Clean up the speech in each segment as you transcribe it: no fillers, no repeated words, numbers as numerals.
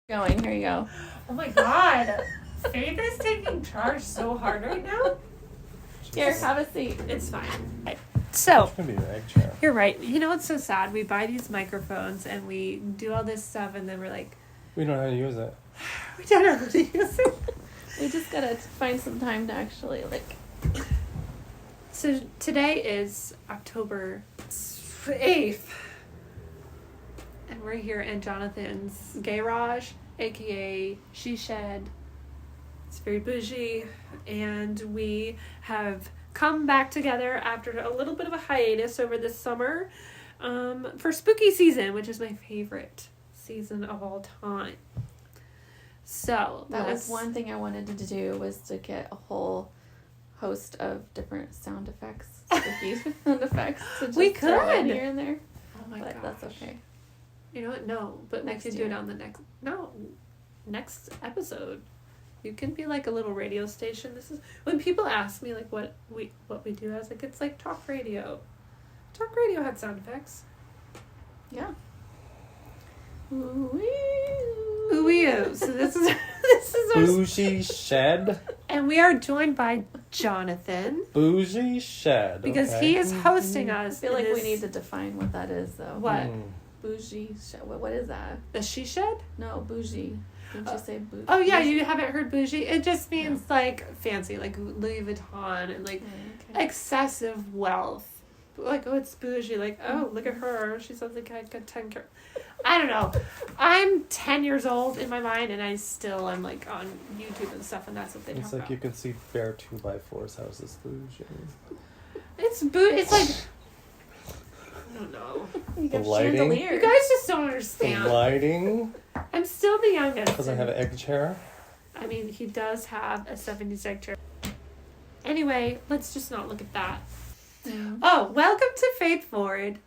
Going. Here you go. Oh my god. Faith is taking charge so hard right now. Here, have a seat. It's fine. So, It's gonna be your egg chair. you're right. You know what's so sad? We buy these microphones and we do all this stuff and then we're like, We don't know how to use it. we don't know how to use it. We just gotta find some time to actually So, today is October 8th. And we're here in Jonathan's garage, aka She Shed. It's very bougie. And we have come back together after a little bit of a hiatus over this summer for spooky season, which is my favorite season of all time. So That was one thing I wanted to do, was to get a whole host of different sound effects, spooky sound effects. To just We throw in could. here and there, Oh my but god, that's okay. You know what? No, but Next we could year. do it on the next episode. You can be like a little radio station. This is when people ask me like what we do. I was like, it's like talk radio. Talk radio had sound effects. Yeah. Ooh, so this is our Bougie shed. and we are joined by Jonathan Bougie shed. because okay. he is hosting I us. feel in like we this- need to define what that is, though. What? Mm. Bougie. What is that? The She Shed. No, bougie. Didn't you say bougie? Oh yeah, you haven't heard bougie. It just means like fancy, like Louis Vuitton and like Okay. excessive wealth. Like, oh, it's bougie. Like, oh, look at her. She sounds like I got 10 I don't know. I'm 10 years old in my mind, and I still am, like, on YouTube and stuff, and that's what they It's talk like about. you can see bare 2x4's houses bougie. It's like... I don't know. You got The lighting. chandelier. You guys just don't The understand. lighting, I'm still the youngest. because I have an egg chair. I mean, he does have a 70s egg chair. Anyway, let's just not look at that. Mm. Oh, welcome to Faith Forward.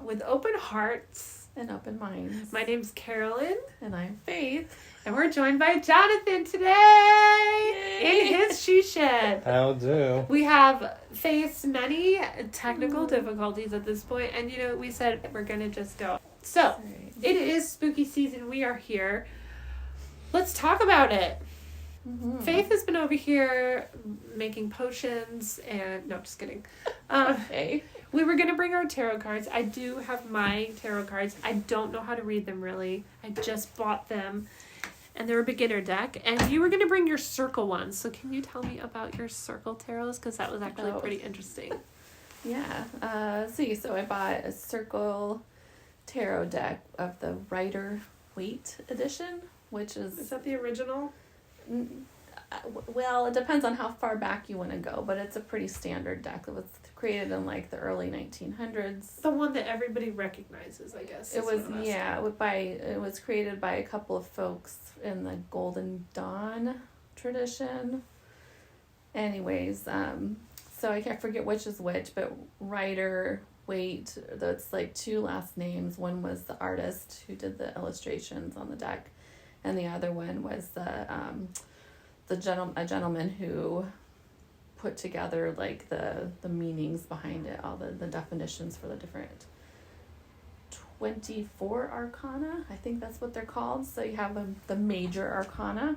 With open hearts. And open minds. My name's Carolyn, And I'm Faith. and we're joined by Jonathan today in Yay. his she shed. How do? We have faced many technical Mm. difficulties at this point, and we said we're gonna just go. So, Sorry. it is spooky season. We are here. Let's talk about it. Mhm. Faith has been over here making potions, and no, just kidding. Okay. We were gonna bring our tarot cards. I do have my tarot cards. I don't know how to read them really. I just bought them, and they're a beginner deck. And you were gonna bring your circle ones. So can you tell me about your circle tarots? Because that was actually Oh. pretty interesting. Yeah. So I bought a circle tarot deck of the Rider Waite edition, which Is is that the original? well, it depends on how far back you want to go, but it's a pretty standard deck. It was created in like the early 1900s. The one that everybody recognizes, I guess. It is was what I'm asking. it was created by a couple of folks in the Golden Dawn tradition. Anyways, so I can't forget which is which, but Rider Waite, that's like two last names. One was the artist who did the illustrations on the deck, and the other one was a gentleman who put together like the meanings behind it, all the definitions for the different 24 arcana. I think that's what they're called. So you have the major arcana,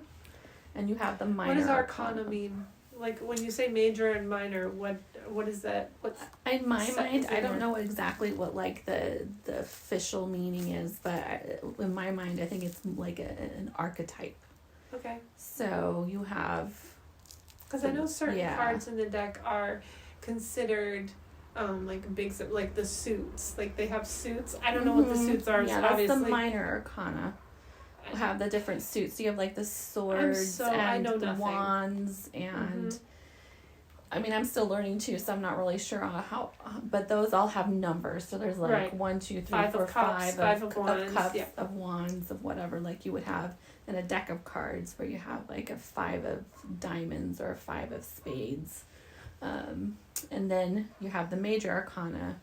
and you have the minor. What does arcana mean? Like when you say major and minor, what is that? What's In my Set mind, I in don't there. know exactly what like the official meaning is, but in my mind, I think it's like an archetype. okay? So you have Because I know certain Yeah. cards in the deck are considered like big, like the suits. Like they have suits. I don't know what the Mhm. suits are. Yeah, so that's obviously, the minor arcana. Have the different suits. So you have like the swords I and know the nothing. wands, and Mhm. I mean, I'm still learning too, so I'm not really sure on how. But those all have numbers. So there's like Right. 1, 2, 3, Five 4, of cups, 5 five of of wands, cups, yeah. of wands, of whatever, like you would have in a deck of cards, where you have like a 5 of diamonds or a 5 of spades, and then you have the major arcana,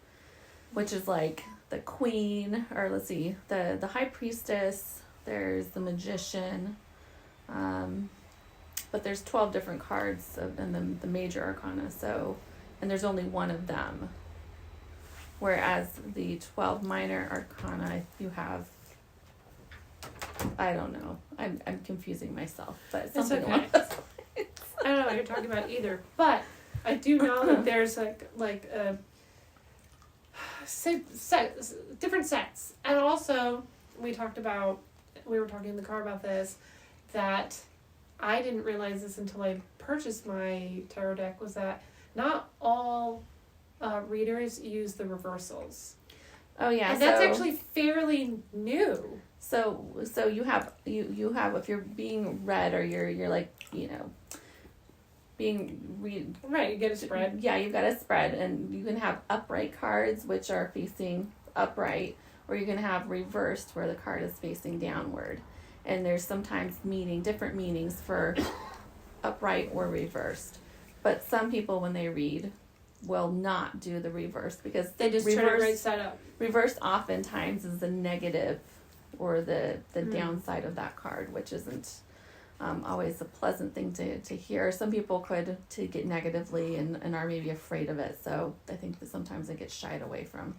which is like the queen, or let's see, the high priestess. There's the magician, but there's 12 different cards in the major arcana. So, and there's only one of them. Whereas the 12 minor arcana, you have I don't know. I'm confusing myself, but It's something okay. along those lines. I don't know what you're talking about either, but I do know that there's like a different sets, and also we were talking in the car about this, that I didn't realize this until I purchased my tarot deck, was that not all readers use the reversals. Oh yeah, And that's actually fairly new. so you have if you're being read or you're like being read. Right, you get a spread. Yeah, you've got a spread, and you can have upright cards, which are facing upright, or you can have reversed, where the card is facing downward. And there's sometimes different meanings for upright or reversed. But some people, when they read, will not do the reverse, because They just turn it right side up. reverse oftentimes is the negative or the downside of that card, which isn't always a pleasant thing to hear. Some people could take it negatively and are maybe afraid of it. So I think that sometimes it gets shied away from.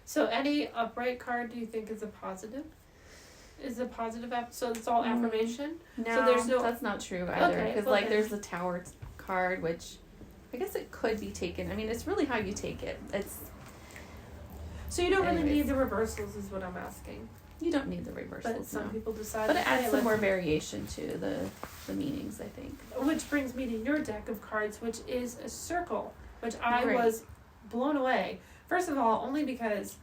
So any upright card, do you think is a positive? Is a positive so it's all affirmation? No, there's no- that's not true either. Okay, Because well then- there's the Tower card, which I guess it could be taken. I mean, it's really how you take it. So you don't really Anyways. need the reversals, is what I'm asking. You don't need the reversals, But some no. people decide. But it that, adds hey, some let's- more variation to the meanings, I think. Which brings me to your deck of cards, which is a circle, which I Right. was blown away. First of all, only because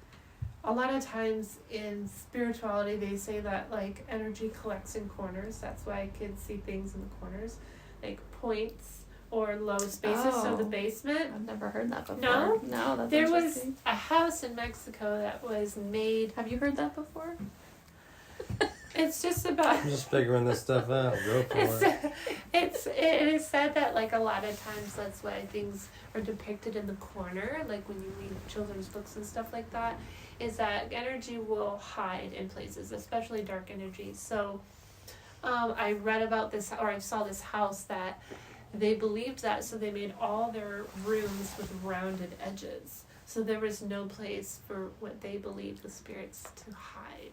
a lot of times in spirituality they say that like energy collects in corners. That's why kids see things in the corners, like points or low spaces. So the Oh. basement. I've never heard that before. No? No, that's There was interesting. a house in Mexico that was made. Have you heard that before? It's just about. I'm just figuring this stuff out. Go for it. It is said that like a lot of times that's why things are depicted in the corner, like when you read children's books and stuff like that, is that energy will hide in places, especially dark energy. So I read about this, or I saw this house that they believed that, so they made all their rooms with rounded edges. So there was no place for what they believed the spirits to hide.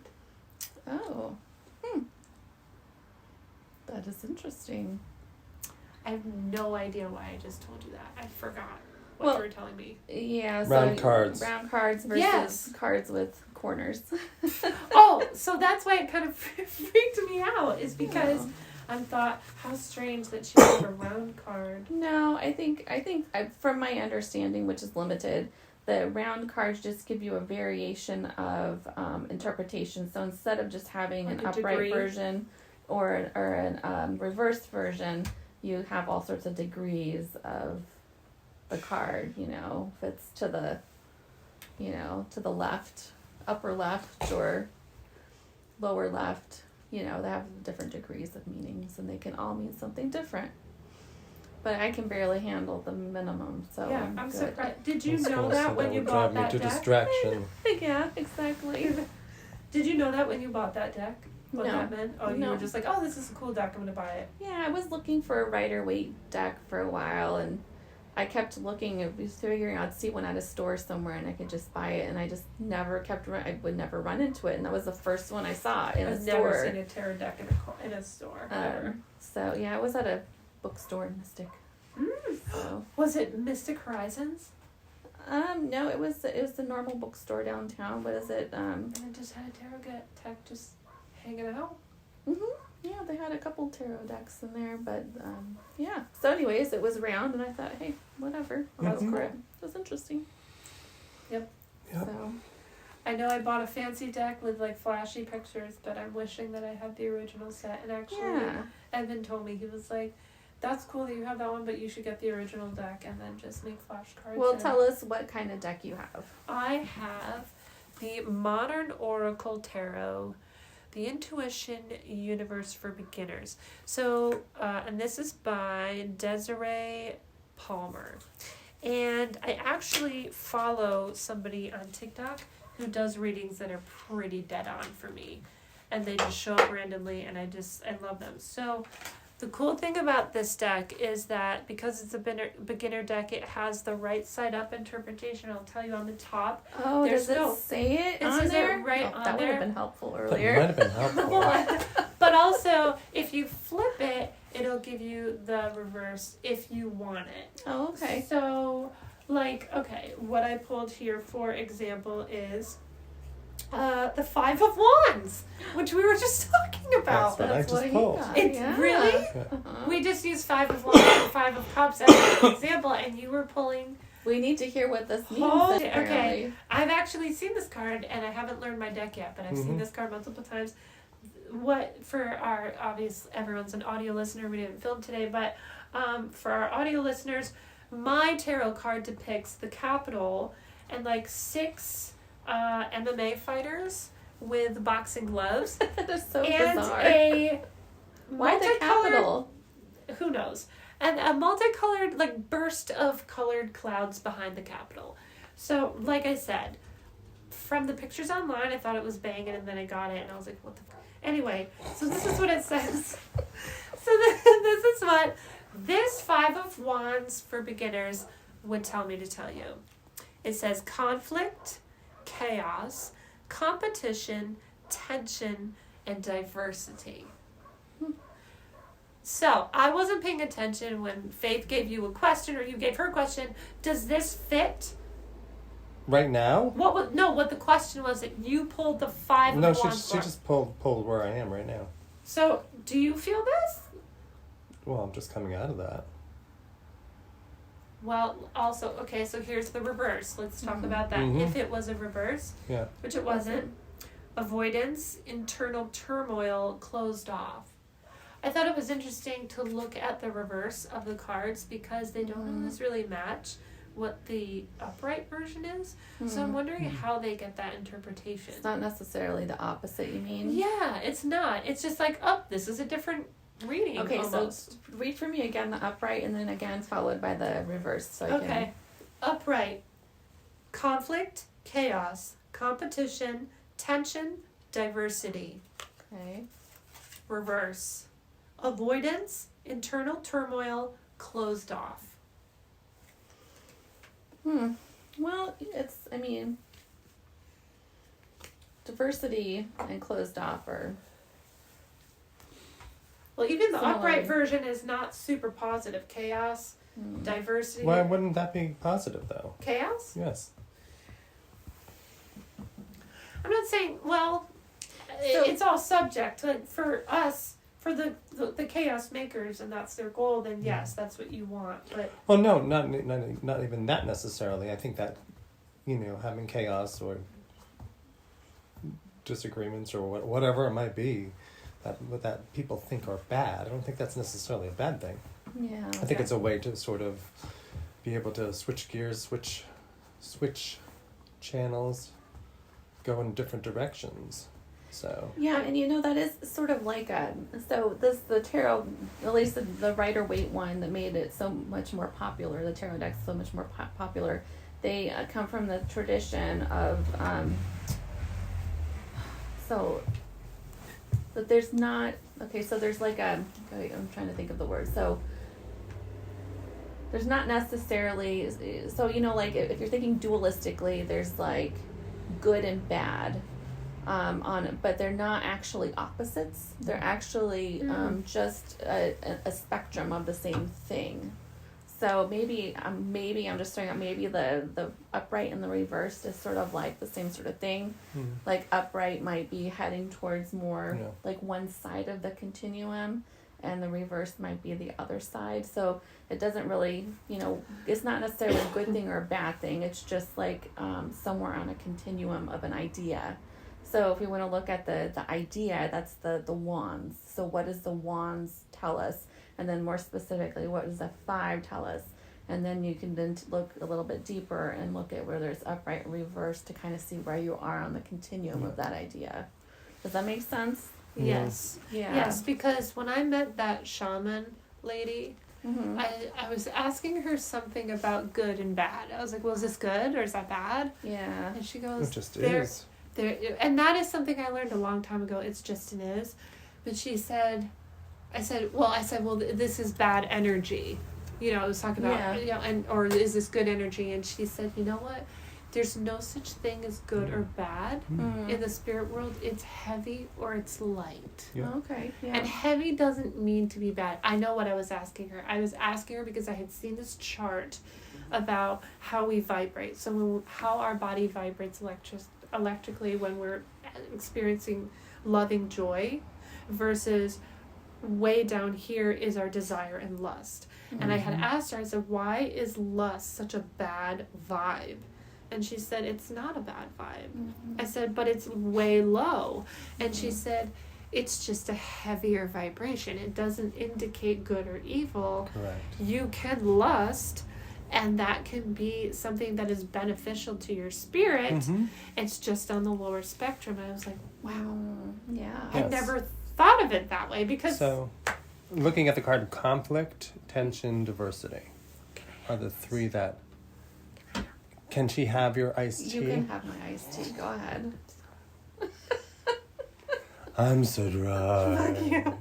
Oh. That is interesting. I have no idea why I just told you that. I forgot what Well, you were telling me. Yeah, so Round cards. Round cards versus Yes. cards with corners. Oh, so that's why it kind of freaked me out, is because No. I thought, how strange that she had a round card. No, I think from my understanding, which is limited, the round cards just give you a variation of interpretation. So instead of just having Like an a upright degree? version or an reversed version, you have all sorts of degrees of the card. If it's to the left, upper left, or lower left. They have different degrees of meanings, and they can all mean something different. But I can barely handle the minimum, so Yeah, I'm good. surprised. Did you That's know cool, that so when you would bought drive me that to deck? distraction. Yeah, exactly. Did you know that when you bought that deck? What No. that meant? Oh, you No. were just like, oh, this is a cool deck, I'm gonna buy it. Yeah, I was looking for a Rider-Waite deck for a while, and I kept looking. I was figuring I'd see one at a store somewhere, and I could just buy it. And I just never I would never run into it, and that was the first one I saw in a I've store. never seen a tarot deck in a store. Ever. So yeah, I was at a bookstore in Mystic. So Was it Mystic Horizons? no, it was the normal bookstore downtown. What is it? And it just had a tarot deck just hanging out. Yeah, they had a couple tarot decks in there, but yeah. So, anyways, it was round, and I thought, hey, whatever, I'll go for it. It was interesting. Yep. So I know I bought a fancy deck with like flashy pictures, but I'm wishing that I had the original set. And actually, yeah, Evan told me, he was like, that's cool that you have that one, but you should get the original deck and then just make flashcards. well, and tell us what kind of deck you have. I have the Modern Oracle Tarot, the Intuition Universe for Beginners. So, and this is by Desiree Palmer. And I actually follow somebody on TikTok who does readings that are pretty dead on for me. And they just show up randomly, and I love them. So, The cool thing about this deck is that because it's a beginner deck, it has the right side up interpretation. I'll tell you on the top. Oh, There's does it no- say it it on says it there? right Oh, on that would there. have been helpful That earlier. might have been helpful. But also, if you flip it, it'll give you the reverse if you want it. Oh, okay. So, like, okay, what I pulled here, for example, is the Five of Wands, which we were just talking about. That's what I just he pulled. got, It's yeah. really? Uh-huh. We just used Five of Wands and Five of Cups as an example, and you were pulling. We need to hear what this means. Hold it, apparently. okay. I've actually seen this card, and I haven't learned my deck yet, but I've seen Mhm. this card multiple times. What, for our, everyone's an audio listener, we didn't film today, but for our audio listeners, my tarot card depicts the Capitol and like 6 MMA fighters with boxing gloves That is so and bizarre. a Why the multicolored- capital? who knows, and a multicolored like burst of colored clouds behind the Capitol. So like I said, from the pictures online, I thought it was banging, and then I got it and I was like, what the anyway, so this is what it says. So this is what this Five of Wands for beginners would tell me to tell you. It says conflict, chaos, competition, tension, and diversity. So, I wasn't paying attention when Faith gave you a question or you gave her a question. Does this fit? Right now? What the question was that you pulled the Five No, of she Wands. just pulled where I am right now. So, do you feel this? Well, I'm just coming out of that. Well, also, okay, so here's the reverse. Let's talk Mhm. about that. Mhm. If it was a reverse, Yeah. which it wasn't, avoidance, internal turmoil, closed off. I thought it was interesting to look at the reverse of the cards because they don't always really match what the upright version is. So I'm wondering how they get that interpretation. It's not necessarily the opposite, you mean? Yeah, it's not. It's just like, oh, this is a different reading. Okay, almost. so read for me again the upright and then again followed by the reverse. So I Okay. Upright. Conflict, chaos, competition, tension, diversity. Okay. Reverse. Avoidance, internal turmoil, closed off. Well, diversity and closed off are. Well, even the Similar. upright version is not super positive. Chaos, diversity. Why wouldn't that be positive, though? Chaos? Yes. I'm not saying, well, So- it's all subject. Like for us, for the chaos makers, and that's their goal, then yes, that's what you want. But Well, no, not even that necessarily. I think that, having chaos or disagreements or whatever it might be, that people think are bad. I don't think that's necessarily a bad thing. Yeah. I think it's a way to sort of be able to switch gears, switch channels, go in different directions. So. Yeah, and that is sort of like the tarot, at least the Rider-Waite one that made it so much more popular, the tarot deck's so much more popular. They come from the tradition of, but there's not, okay, so there's like I'm trying to think of the word, so there's not necessarily, so like if you're thinking dualistically, there's like good and bad. On it, but they're not actually opposites. They're actually just a spectrum of the same thing. So maybe I'm just throwing out maybe the upright and the reversed is sort of like the same sort of thing. Like upright might be heading towards more like one side of the continuum, and the reverse might be the other side. So it doesn't really, it's not necessarily a good thing or a bad thing. It's just like somewhere on a continuum of an idea. So if we want to look at the idea, that's the wands. So what does the wands tell us? And then more specifically, what does the 5 tell us? And then you can then look a little bit deeper and look at where there's upright and reverse to kind of see where you are on the continuum of that idea. Does that make sense? yes. Yeah. Yes, because when I met that shaman lady, Mm-hmm. I was asking her something about good and bad. I was like, well, is this good or is that bad? Yeah. And she goes, It just "There- is. There, and that is something I learned a long time ago. It's just an is. But she said, I said, well, this is bad energy. You know, I was talking about, or is this good energy? And she said, you know what? There's no such thing as good or bad. In the spirit world. It's heavy or it's light. Yeah. Okay. Yeah. And heavy doesn't mean to be bad. I know what I was asking her. I was asking her because I had seen this chart about how we vibrate. So how our body vibrates electrically when we're experiencing loving joy versus way down here is our desire and lust. And I had asked her, I said, why is lust such a bad vibe? And she said, it's not a bad vibe. I said, but it's way low. And she said, it's just a heavier vibration. It doesn't indicate good or evil. Correct. You can lust, and that can be something that is beneficial to your spirit. It's just on the lower spectrum. And I was like, wow. Yeah. I never thought of it that way because... So, looking at the card, conflict, tension, diversity are the three that... Can she have your iced tea? You can have my iced tea. Go ahead. I'm so dry.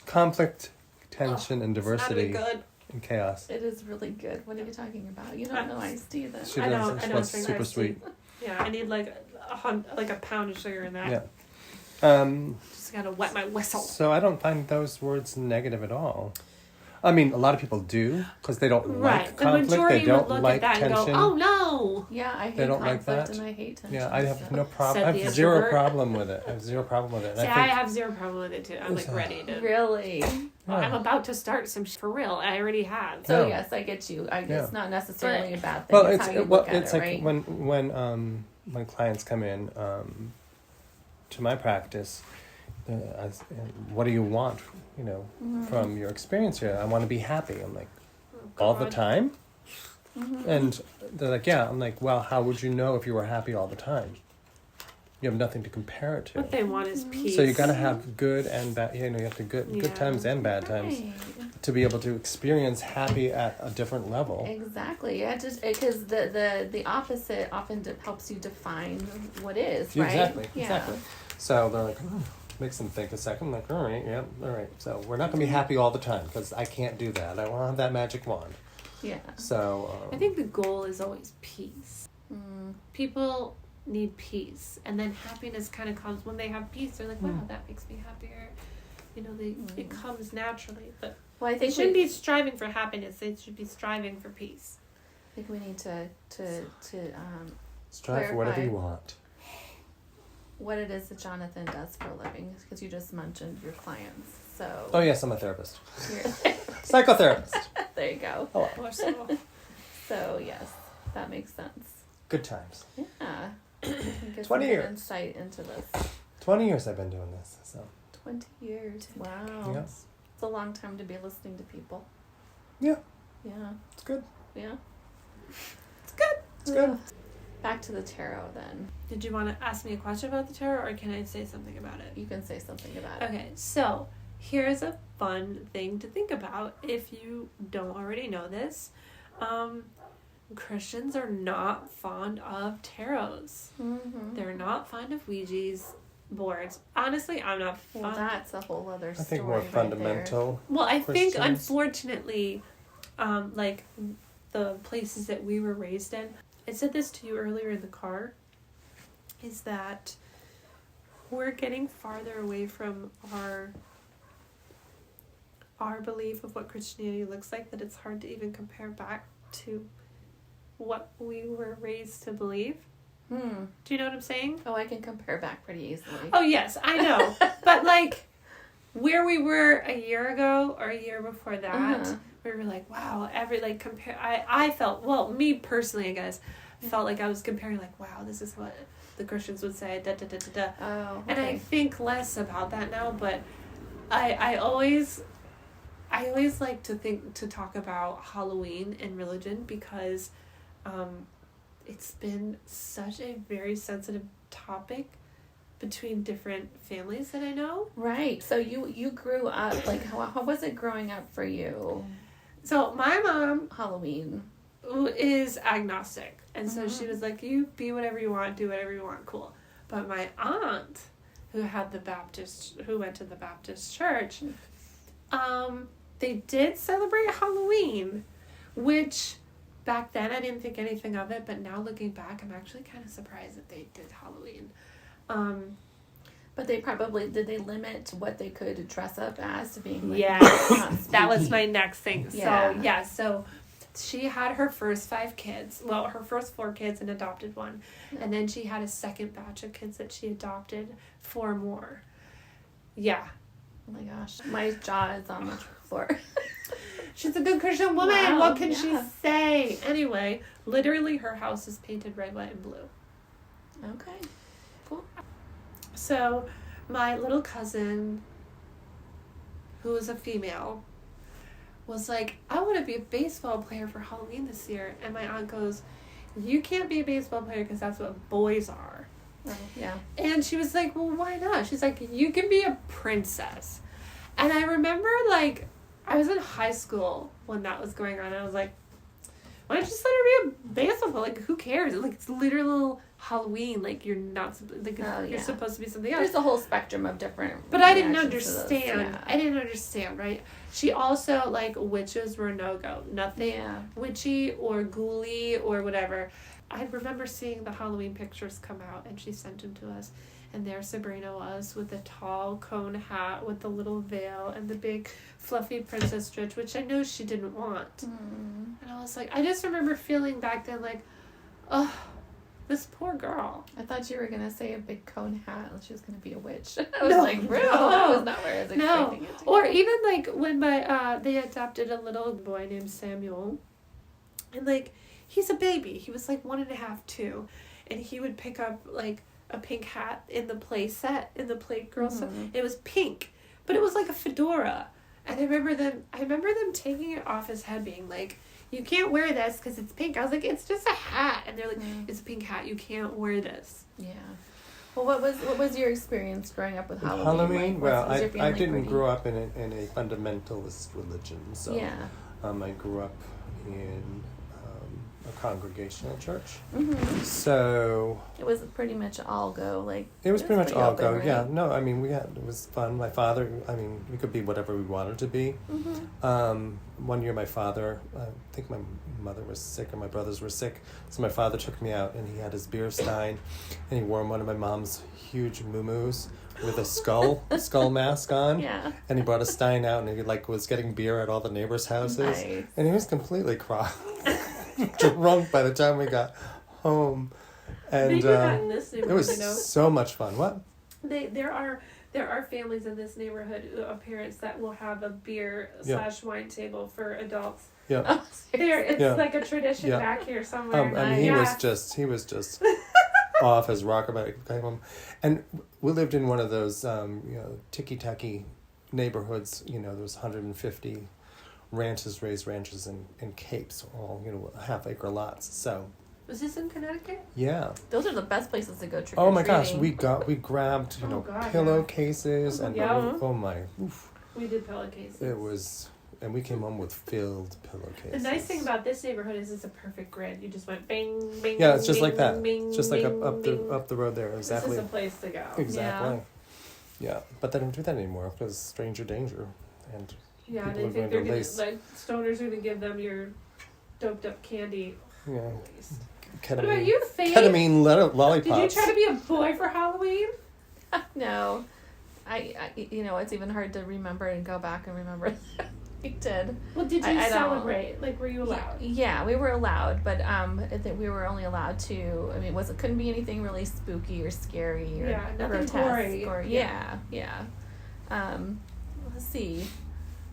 Conflict, tension, and diversity. Good. And chaos. It is really good. What are you talking about? You don't know iced tea then. She I does. know, She wants drink super iced tea. sweet. Yeah, I need like a pound of sugar in that. Yeah. Just gotta wet my whistle. So I don't find those words negative at all. I mean, a lot of people do because they don't like The conflict. majority They don't would look like at that tension. and go, "Oh no!" Yeah, I hate They don't like conflict that. and I hate tension. Yeah, I have so. no problem. I Said the have zero introvert. problem with it. I have zero problem with it. And See, I I think have zero problem with it too. I'm like ready to. Really? Well, I'm about to start some for real. I already have. So Yeah. yes, I get you. Yeah. It's not necessarily a bad thing. well, it's how you look at it's it, like right? when clients come in to my practice. What do you want? You know, from your experience here. I want to be happy. I'm like, all the God. time. And they're like, yeah. I'm like, well, how would you know if you were happy all the time? You have nothing to compare it to. What they want is peace. So you got to have good and bad. You know, you have to good Yeah. times and bad times Right. to be able to experience happy at a different level. Exactly. Yeah, just because the opposite often helps you define what is, right? Exactly. Yeah. Exactly. So they're like, makes them think a second. I'm like, all right, yeah, all right. So we're not gonna be happy all the time because I can't do that. I won't have that magic wand. Yeah. So I think the goal is always peace. People need peace, and then happiness kind of comes when they have peace. They're like, wow, that makes me happier. You know, it comes naturally. But Well, I they think shouldn't be striving for happiness. They should be striving for peace. I think we need to strive for whatever clarify. you want. what it is that Jonathan does for a living, because you just mentioned your clients. So Oh yes, I'm a therapist, you're- psychotherapist. there you go. Oh, Or so. So yes, that makes sense. good times. Yeah. Get 20 some good years. insight into this. 20 years I've been doing this. So 20 years. Wow. yeah, It's a long time to be listening to people. Yeah. Yeah. it's good. Yeah. It's good. It's good. Back to the tarot then. Did you want to ask me a question about the tarot, or can I say something about it? You can say something about it. Okay, so here's a fun thing to think about if you don't already know this. Christians are not fond of tarots. Mm-hmm. They're not fond of Ouija's boards. Honestly, I'm not Well, fond. that's a whole other I story. think more right fundamental. Well, I think Christians. unfortunately, like the places that we were raised in, I said this to you earlier in the car, is that we're getting farther away from our belief of what Christianity looks like, that it's hard to even compare back to what we were raised to believe. there. Do you know what I'm saying? Oh, I can compare back pretty easily. Oh, yes, I know. But, like, where we were a year ago or a year before that, Uh-huh. we were like, wow, I felt, well, me personally, I guess, felt like I was comparing, like, wow, this is what the Christians would say, da da da da da. Oh, okay. And I think less about that now, but I always like to talk about Halloween and religion because it's been such a very sensitive topic between different families that I know. Right. So you grew up, like, how was it growing up for you? So my mom Halloween. is agnostic, and so she was like, you be whatever you want, do whatever you want, cool. But my aunt, who went to the Baptist church, they did celebrate Halloween, which back then I didn't think anything of it, but now looking back, I'm actually kind of surprised that they did Halloween. But did they limit what they could dress up as to being like, Yes, that was my next thing. Yeah. So she had her first 5 kids. Well, her first 4 kids and adopted one. Yeah. And then she had a second batch of kids that she adopted 4 more. Yeah. Oh my gosh, my jaw is on the floor. She's a good Christian woman. Wow, What can she yeah. say? Anyway, literally her house is painted red, white, and blue. Okay, cool. So my little cousin, who was a female, was like, I want to be a baseball player for Halloween this year. And my aunt goes, you can't be a baseball player because that's what boys are. Oh, yeah. And she was like, well, why not? She's like, you can be a princess. And I remember, like, I was in high school when that was going on. And I was like, why don't you just let her be a baseball player? Like, who cares? Like, it's literal Halloween. Like, you're not, like, you're supposed to be something else. There's a whole spectrum of different. But I didn't reactions to those, understand. yeah. I didn't understand, right? She also, like, witches were no-go. Nothing Yeah. witchy or ghouly or whatever. I remember seeing the Halloween pictures come out, and she sent them to us. And there Sabrina was with the tall cone hat with the little veil and the big fluffy princess dress, which I know she didn't want. Mm. And I was like, I just remember feeling back then like, oh, this poor girl. I thought you were gonna say a big cone hat and she was gonna be a witch. I was No, like, really? no. That was not where I was No. expecting it to Or go. even like when they adopted a little boy named Samuel, and like he's a baby. He was like 1.5, 2, and he would pick up like a pink hat in the play set, in the Playgirl set. Mhm. It was pink, but it was like a fedora. And I remember them taking it off his head, being like, "You can't wear this because it's pink." I was like, "It's just a hat," and they're like, Mm. "It's a pink hat. You can't wear this." Yeah. Well, what was your experience growing up with Halloween? Halloween? Like, Well, was your I family didn't pretty- grow up in a fundamentalist religion, so Yeah. I grew up in a congregational church. Mm-hmm. So It was pretty much all go. Like it was pretty much all open, go. right? Yeah, no, I mean it was fun. My father, I mean, we could be whatever we wanted to be. Mm-hmm. One year, my father, I think my mother was sick and my brothers were sick, so my father took me out and he had his beer stein, and he wore one of my mom's huge muumuus with a skull mask on. Yeah. And he brought a stein out and he was getting beer at all the neighbors' houses, Nice. and he was completely drunk by the time we got home, and They do that in this it neighborhood, was you know. so much fun. What? There are families in this neighborhood of parents that will have a beer Yeah. / wine table for adults. Yeah. Oh, It's Yeah. like a tradition Yeah. back here somewhere. I mean, he Yeah. was just off his rocker when I came home, and we lived in one of those ticky-tacky neighborhoods. You know, there was 150 raised ranches and capes, all half-acre lots. So Was this in Connecticut? yeah. Those are the best places to go trick Oh or my gosh, treating. we grabbed Oh, God, pillowcases and Yeah. oh my, oof, We did pillowcases. it was, and we came home with filled The pillowcases. nice thing about this neighborhood is it's a perfect grid. You just went bing, bing. Yeah, it's just bing, like that. Bing, It's just like bing, up bing. the road there. Exactly. This is a place to go. Exactly. Yeah, but they don't do that anymore because stranger danger, and Yeah, People they are think going they're to gonna lace- like stoners are gonna give them your doped up candy. yeah, What ketamine. about you, Faith? Ketamine lollipops. Did you try to be a boy for Halloween? No, I it's even hard to remember and go back and remember. We did. Well, did you I don't- celebrate? Like, were you allowed? Yeah, we were allowed, but I think we were only allowed to. I mean, it couldn't be anything really spooky or scary or Yeah, nothing grotesque gory. or yeah. Let's see,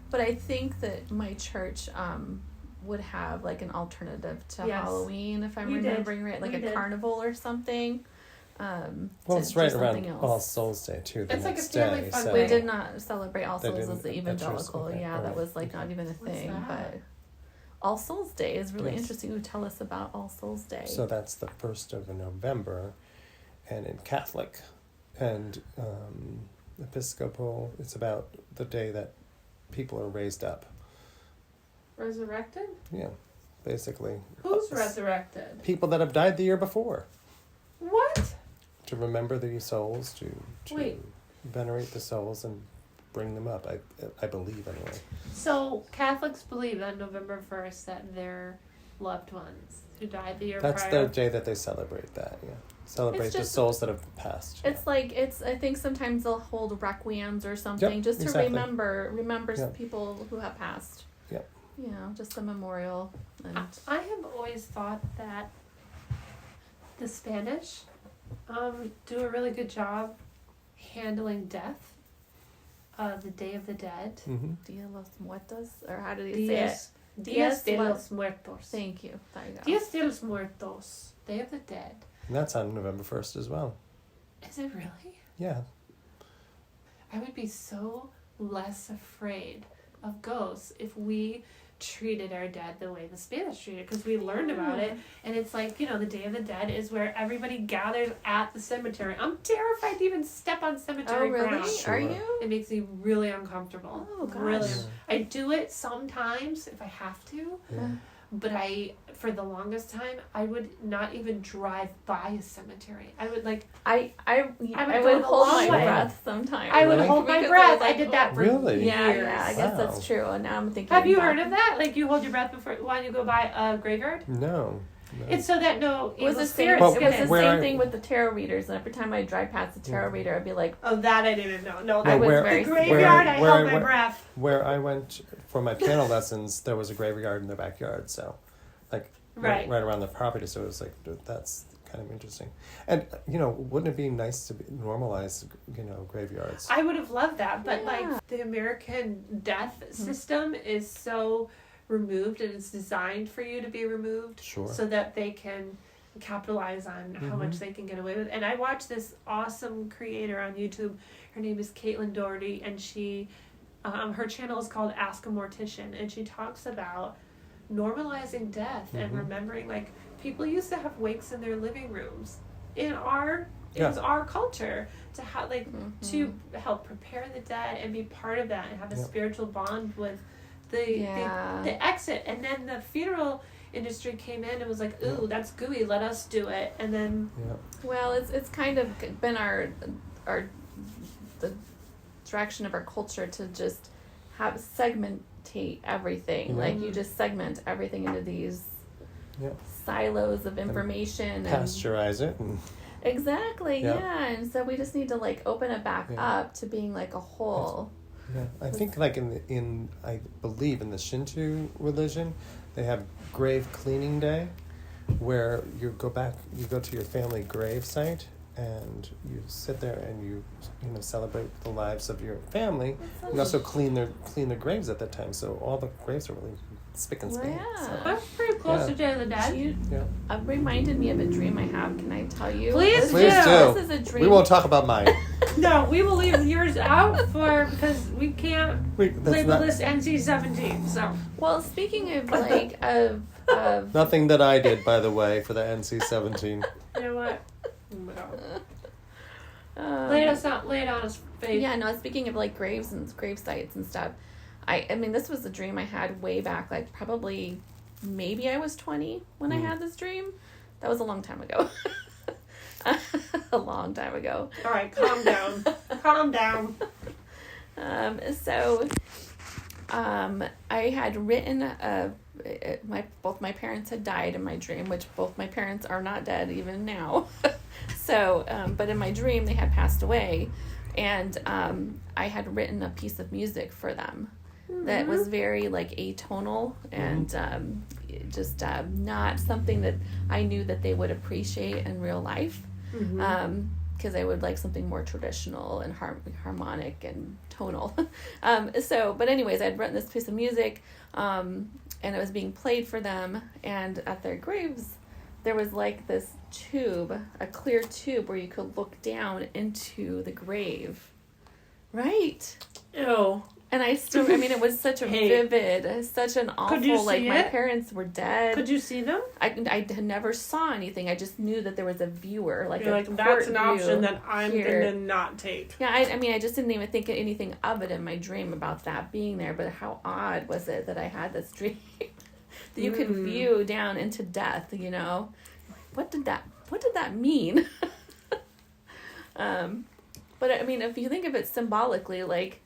but I think that my church would have like an alternative to Yes. Halloween, if I'm We did. remembering right, like We a did. carnival or something. Well, to it's do right something around else. All Souls Day too. The It's like a next family day. fun So We did not celebrate All They Souls didn't as the at yours? evangelical. Okay, Yeah, all that right. was like Okay. not even a What's thing. that? But All Souls Day is really Yes. interesting. You tell us about All Souls Day. So that's the 1st of November, and in Catholic and Episcopal, it's about the day that people are raised up. Resurrected? Yeah, basically. Who's resurrected? People that have died the year before. What? to remember these souls, to Wait. venerate the souls and bring them up. I believe anyway. So Catholics believe on November 1st that their loved ones who died the year That's prior. the day that they celebrate that. Yeah, celebrate It's the just- souls that have passed. It's like I think sometimes they'll hold requiems or something Yep, just to exactly. remember Yep. people who have passed. Yep. You know, just a memorial and I have always thought that the Spanish do a really good job handling death. The Day of the Dead. Mm-hmm. Dia los Muertos, or how do you say it? Dias de Dias los Muertos. Thank you. There you go. Dias de los Muertos. Day of the Dead. And that's on November 1st as well. Is it really? Yeah. I would be so less afraid of ghosts if we treated our dead the way the Spanish treated, because we learned about it. And it's like, you know, the Day of the Dead is where everybody gathers at the cemetery. I'm terrified to even step on Oh, cemetery really? ground. Sure. Are you? It makes me really uncomfortable. Oh, gosh. Really. Yeah. I do it sometimes if I have to, Yeah. but for the longest time, I would not even drive by a cemetery. I would like, I go would the hold long my way. breath sometimes. I would Really? hold my Because breath. was I like, did that for Really? Yeah, years. yeah, I guess that's Wow. true. And now I'm thinking. Have you back. heard of that? Like you hold your breath before when you go by a graveyard? No. It's so that no It was evil the same. spirits Well, It get was the in. where same I- thing with the tarot readers. And every time I drive past the tarot Yeah. reader, I'd be like, Oh, that I didn't know. No, I that was where- very the scared. graveyard. I where- held my where- breath. Where I went for my piano lessons, there was a graveyard in the backyard. So, like, Right. right around the property. So it was like, that's kind of interesting. And, you know, wouldn't it be nice to normalize, you know, graveyards? I would have loved that, but Yeah. like the American death system is so removed, and it's designed for you to be removed, Sure. so that they can capitalize on how much they can get away with. And I watched this awesome creator on YouTube. Her name is Caitlin Doherty, and she, her channel is called Ask a Mortician, and she talks about normalizing death and Mhm. remembering, like, people used to have wakes in their living rooms. It Yeah. was our culture to have, like, mhm. to help prepare the dead and be part of that and have a Yep. spiritual bond with the Yeah. the exit. And then the funeral industry came in and was like, ooh, that's gooey, let us do it. And then Yeah. Well, it's kind of been our the direction of our culture to just have segmentate everything. Mhm. Like you just segment everything into these Yep. silos of information. Pasteurize it. And, Exactly. Yeah. Yeah. And so we just need to like open it back Yeah. up to being like a whole. yeah. I think like I believe in the Shinto religion, they have grave cleaning day, where you go to your family grave site, and you sit there and you celebrate the lives of your family, and also clean their graves at that time. So all the graves are really spick and Well, span. yeah. So, that's pretty close Yeah. to Day of the Do Dead. you, yeah. reminded me of a dream I have. Can I tell you? Please This- do. Please This is a dream. We won't talk about mine. No, we will leave yours out because we can't That's label not, this NC-17. So Well, speaking of like of nothing that I did, by the way, for the NC-17. you know what? Oh my God. um, Lay it on his face. Yeah, no, speaking of like graves and grave sites and stuff, I mean, this was a dream I had way back, like probably maybe I was 20 when I had this dream. That was a long time ago. A long time ago. All right, calm down. Calm down. So I had written both my parents had died in my dream, which both my parents are not dead even now. So, but in my dream they had passed away, and I had written a piece of music for them that was very like atonal and just not something that I knew that they would appreciate in real life. Because I would like something more traditional and harmonic and tonal. But anyways, I'd written this piece of music, and it was being played for them. And at their graves, there was like this tube, a clear tube where you could look down into the grave. Right. Ew. And I mean, it was such a Hey. vivid, such an Could you awful, like see my it? parents were dead. Could you see them? I never saw anything. I just knew that there was a viewer, like You're a like, that's an court option view that I'm here. going to not take. Yeah, I mean, I just didn't even think anything of it in my dream about that being there. But how odd was it that I had this dream that you could view down into death? You know, what did that mean? But I mean, if you think of it symbolically, like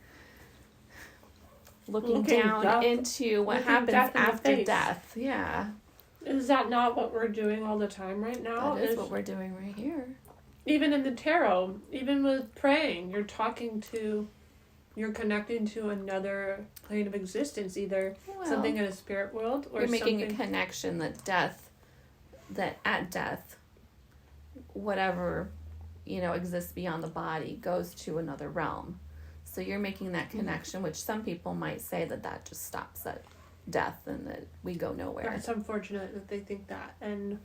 looking down death- into what looking happens death in the after face. death. Yeah, Is that not what we're doing all the time right now? that is what we're doing right here. Even in the tarot, even with praying, you're connecting to another plane of existence, either Well, something in a spirit world or you're making something. a connection that at death, whatever, exists beyond the body goes to another realm. So you're making that connection, which some people might say that just stops at death and that we go nowhere. It's unfortunate that they think that, and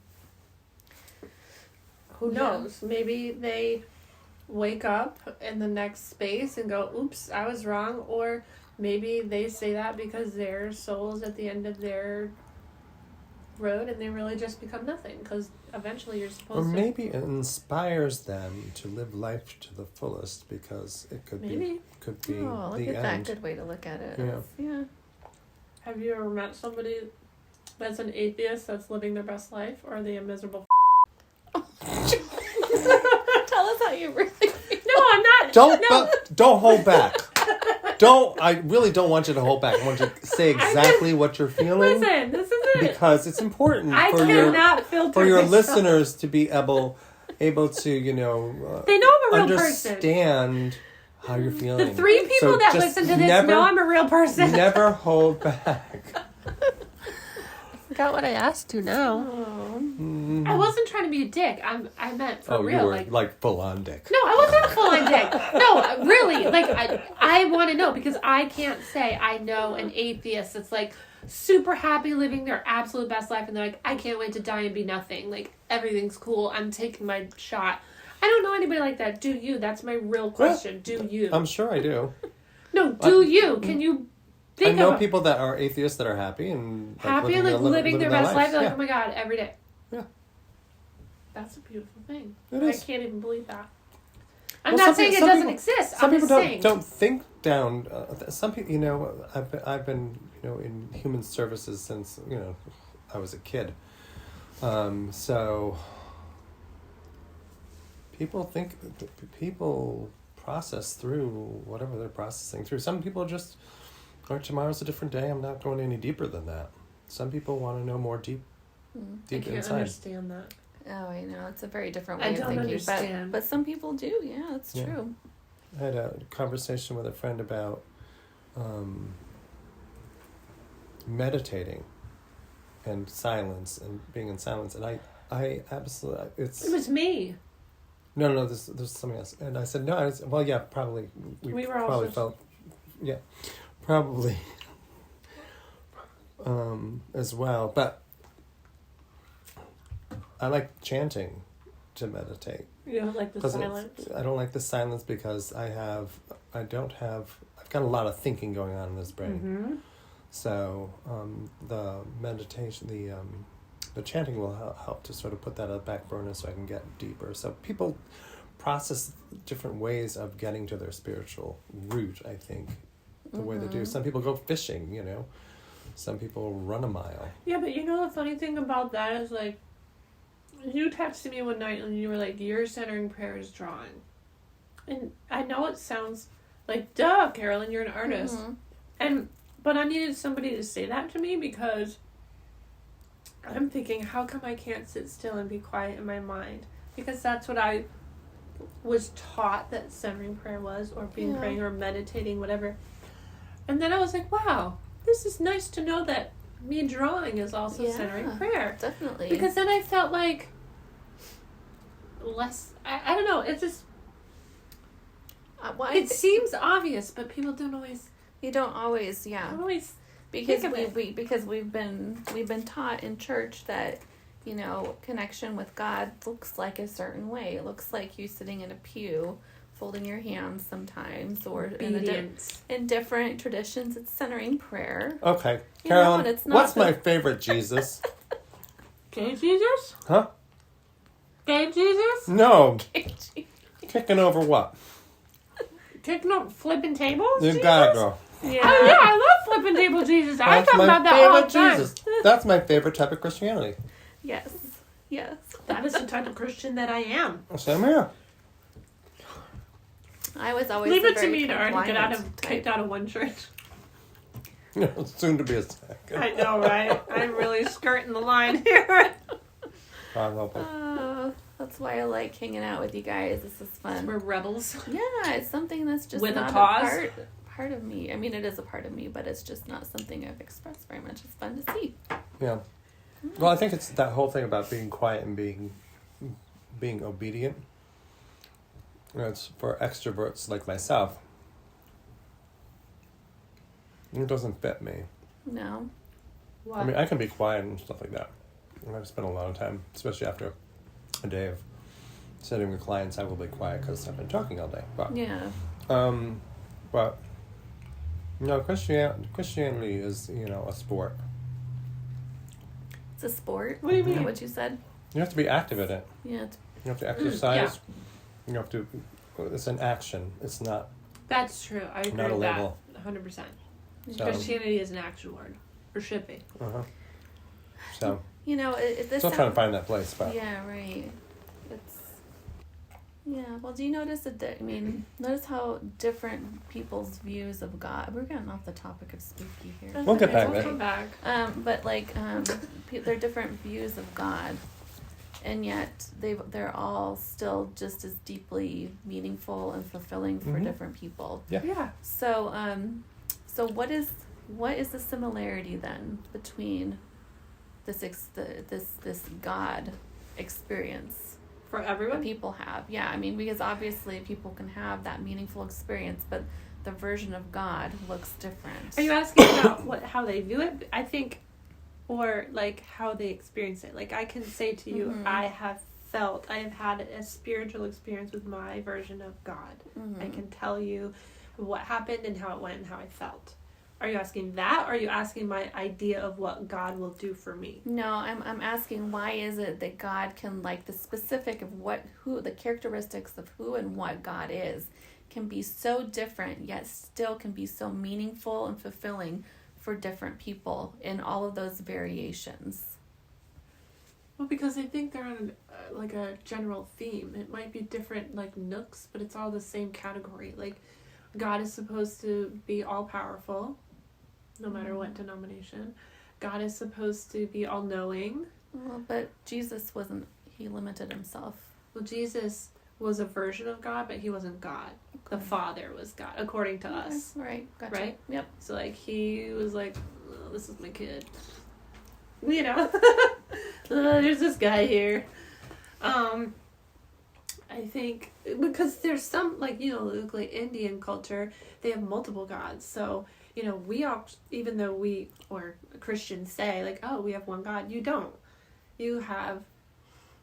who Yeah. knows? Maybe they wake up in the next space and go, "Oops, I was wrong," or maybe they say that because their soul's at the end of their road and they really just become nothing. Because eventually you're Or supposed to. maybe it inspires them to live life to the fullest because it could Maybe. be Oh, look the at that. end. Good way to look at it. Yeah. Yeah. Have you ever met somebody that's an atheist that's living their best life, or are they a miserable? Tell us how you really feel. No, I'm not. Don't hold back. I really don't want you to hold back. I want you to say exactly what you're feeling Listen, this is it. because it's important I for your cannot filter for your myself. listeners to be able to They know I'm a real person. understand how you're feeling. The 3 people So that just listen to this know I'm a real person. Never hold back. Forgot what I asked you now. Mm. I wasn't trying to be a dick. I meant for Oh, real. you were like full on dick. No, I wasn't a full-on dick. No, really. Like, I want to know because I can't say I know an atheist that's like super happy living their absolute best life and they're like, I can't wait to die and be nothing. Like, everything's cool. I'm taking my shot. I don't know anybody like that. Do you? That's my real question. Do you? I'm sure I do. No, do you? Can you I think know of people that are atheists that are happy and happy, like living their best life? They're like, Yeah. oh my god, every day. Yeah. That's a beautiful thing. It I is. can't even believe that. I'm Well, not saying it doesn't exist. Some I'm people just saying. don't think down. Some people, I've been in human services since I was a kid. So people process through whatever they're processing through. Some people just, tomorrow's a different day. I'm not going any deeper than that. Some people want to know more deep I deep can't inside. understand that. Oh, I know. It's a very different I way of don't thinking. understand. But some people do. Yeah, it's Yeah. true. I had a conversation with a friend about meditating and silence and being in silence, and I absolutely It was me. no there's something else, and I said no. Well, yeah, probably We were probably also- felt probably as well, but I like chanting to meditate. You don't like the 'Cause silence. I don't like the silence because I've got a lot of thinking going on in this brain. Mm-hmm. So the meditation, the chanting will help to sort of put that on the back burner so I can get deeper. So people process different ways of getting to their spiritual root, I think, the way they do. Some people go fishing, Some people run a mile. Yeah, but the funny thing about that is, like, you texted me one night and you were like, your centering prayer is drawing. And I know it sounds like, duh, Carolyn, you're an artist. Mhm. But I needed somebody to say that to me because I'm thinking, how come I can't sit still and be quiet in my mind? Because that's what I was taught that centering prayer was, or being Yeah. praying or meditating, whatever. And then I was like, wow, this is nice to know that me drawing is also Yeah. centering prayer. Definitely. Because then I felt like less, I don't know, it just, it seems obvious, but people don't always, you don't always, because think of because we've been taught in church that connection with God looks like a certain way. It looks like you sitting in a pew, folding your hands sometimes, or obedience. in different traditions, it's centering prayer. Okay, You Carolyn, know, and it's not what's the- my favorite Jesus? Gay Jesus? Huh? Gay Jesus? No, kicking over what? Taking up flipping tables? You Jesus? gotta go. Yeah. Oh yeah, I love flipping table Jesus. I That's talk my about that all the favorite time. Jesus. That's my favorite type of Christianity. Yes. That is the type of Christian that I am. Same here. I was always Leave a it to very me to already get compliant kicked type. out of one church. Soon to be a second. I know, right? I'm really skirting the line here. Probably. That's why I like hanging out with you guys. This is fun. We're rebels. Yeah, it's something that's just With a not cause? part of me. I mean, it is a part of me, but it's just not something I've expressed very much. It's fun to see. Yeah. Well, I think it's that whole thing about being quiet and being obedient. You know, it's for extroverts like myself. It doesn't fit me. No. What? I mean, I can be quiet and stuff like that. And I've spent a lot of time, especially after a day of sitting with clients, I will be quiet because I've been talking all day. But Yeah. but no, Christianity is, you know, a sport. It's a sport. What do you Is that mean? what you said? You have to be active in it. Yeah. It's, You have to exercise. You have to. It's an action. It's not. That's true. I agree Not a with that. label. 100%. So, Christianity is an action word. Or should be. So you know, this still trying to find that place, but Yeah, right. It's yeah. Well, do you notice notice how different people's views of God. We're getting off the topic of spooky here. We'll get back We'll there. come back. But they're different views of God, and yet they're all still just as deeply meaningful and fulfilling for Mhm. different people. Yeah. So so what is the similarity then between this God experience For that everyone? people have? Yeah, I mean, because obviously people can have that meaningful experience, but the version of God looks different. Are you asking about how they view it? I think, or like how they experience it. Like I can say to you, Mhm. I have had a spiritual experience with my version of God. Mhm. I can tell you what happened and how it went and how I felt. Are you asking that, or are you asking my idea of what God will do for me? No, I'm asking, why is it that God can, like, the specific of the characteristics of who and what God is can be so different, yet still can be so meaningful and fulfilling for different people in all of those variations. Well, because I think they're on like a general theme. It might be different like nooks, but it's all the same category. Like God is supposed to be all powerful, no matter what denomination. God is supposed to be all knowing. Well, but Jesus wasn't. He limited himself. Well, Jesus was a version of God, but he wasn't God. The Father was God, according to us. Right. Gotcha. Right? Yep. So like he was like, oh, this is my kid. You know, there's this guy here. I think because there's some like, you know, like Indian culture, they have multiple gods. So, you know, we all, even though we or Christians say like, oh, we have one God, you don't. You have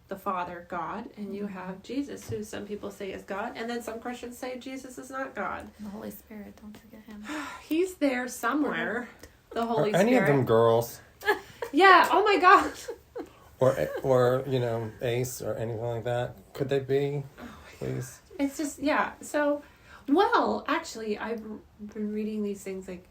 the Father, God, and you have Jesus, who some people say is God, and then some Christians say Jesus is not God. The Holy Spirit. Don't forget him. He's there somewhere. The Holy are any Spirit. of them girls, Yeah. Oh my God. or you know, Ace or anything like that? Could they be? Please. It's just, yeah. So, well, actually, I've been reading these things. Like,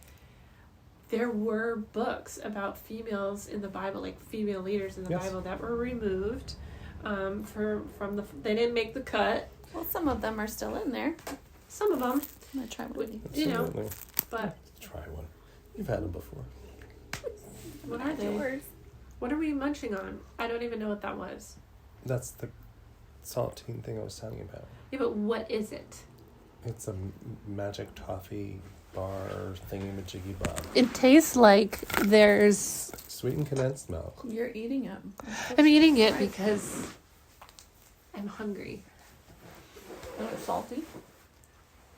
there were books about females in the Bible, like female leaders in the Yes. Bible, that were removed from the. They didn't make the cut. Well, some of them are still in there. Some of them, I'm gonna try one of these. you know, Absolutely. but Try one. You've had them before. what are they? Yours. What are we munching on? I don't even know what that was. That's the saltine thing I was telling you about. Yeah, but what is it? It's a magic toffee bar thingy-majiggy bob. It tastes like there's. Sweetened condensed milk. You're eating it. I'm eating it because I'm hungry. Oh, it's salty.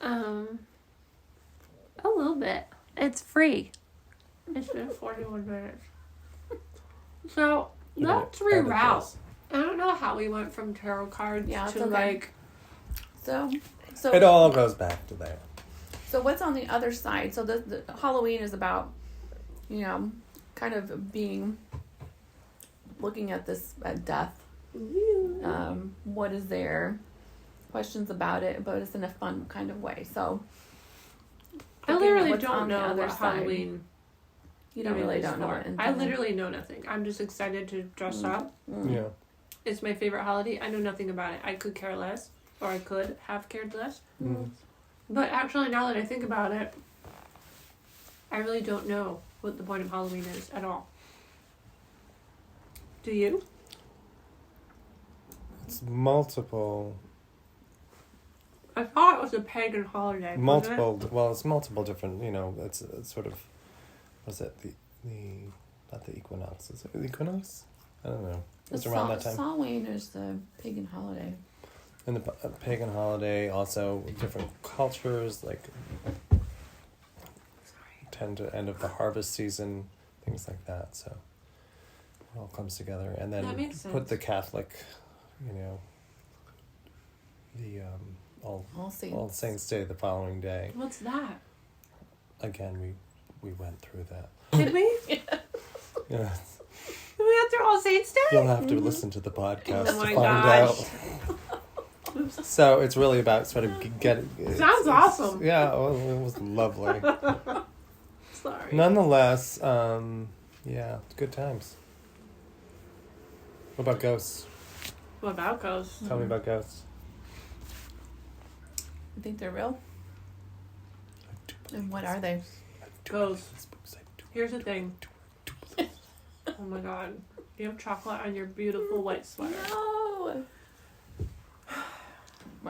A little bit. It's free. It's been 41 minutes. So let's reroute. I don't know how we went from tarot cards Yeah, it's to okay. like. So It all goes back to there. So what's on the other side? So the Halloween is about, you know, kind of looking at this at death. What is there? Questions about it, but it's in a fun kind of way. So I looking at literally what's don't on the know other what side. Halloween. You don't really don't know for. it. I literally know nothing. I'm just excited to dress up. Yeah. It's my favorite holiday. I know nothing about it. I could care less, or I could have cared less. Mm. But actually, now that I think about it, I really don't know what the point of Halloween is at all. Do you? It's multiple, I thought it was a pagan holiday. it's multiple different, it's sort of, what's it, not the equinox, is it the equinox? I don't know. It's around that time. Samhain is the pagan holiday. And the pagan holiday, also different cultures, like tend to end of the harvest season, things like that. So it all comes together, and then That makes put sense. the Catholic, the All Saints. All Saints Day the following day. What's that? Again, we went through that. Did we? Yeah, We went through All Saints Day? you'll have to listen to the podcast Oh my to find gosh. out. So it's really about sort of getting. Sounds awesome. Yeah, it was lovely. Sorry. Nonetheless, good times. What about ghosts? What about ghosts? Tell me about ghosts. You think they're real? And what are they? Ghosts. Here's the thing. Oh my god. You have chocolate on your beautiful white sweater. No.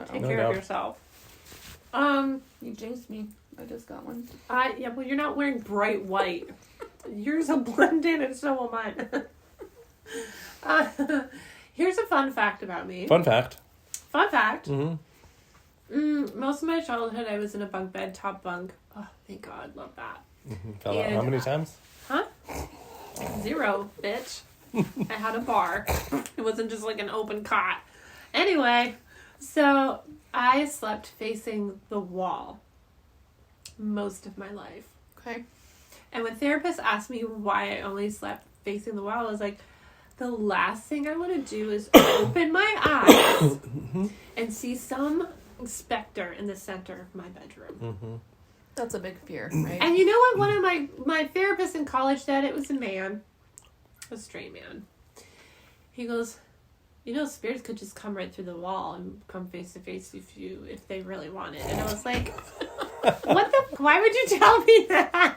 Take No care doubt. of yourself. You jinxed me. I just got one. Well, you're not wearing bright white. Yours will blend in, and so will mine. Here's a fun fact about me. Fun fact. Fun fact. Mm-hmm. Most of my childhood, I was in a bunk bed, top bunk. Oh, thank God, love that. Mm-hmm. Fell out And- how many times? Huh? 0, bitch. I had a bar. It wasn't just like an open cot. Anyway, so I slept facing the wall most of my life. Okay. And when therapists asked me why I only slept facing the wall, I was like, the last thing I want to do is open my eyes and see some specter in the center of my bedroom. Mm-hmm. That's a big fear, right? And you know what one of my therapists in college said? It was a man. A straight man. He goes, spirits could just come right through the wall and come face to face if they really wanted. And I was like, why would you tell me that?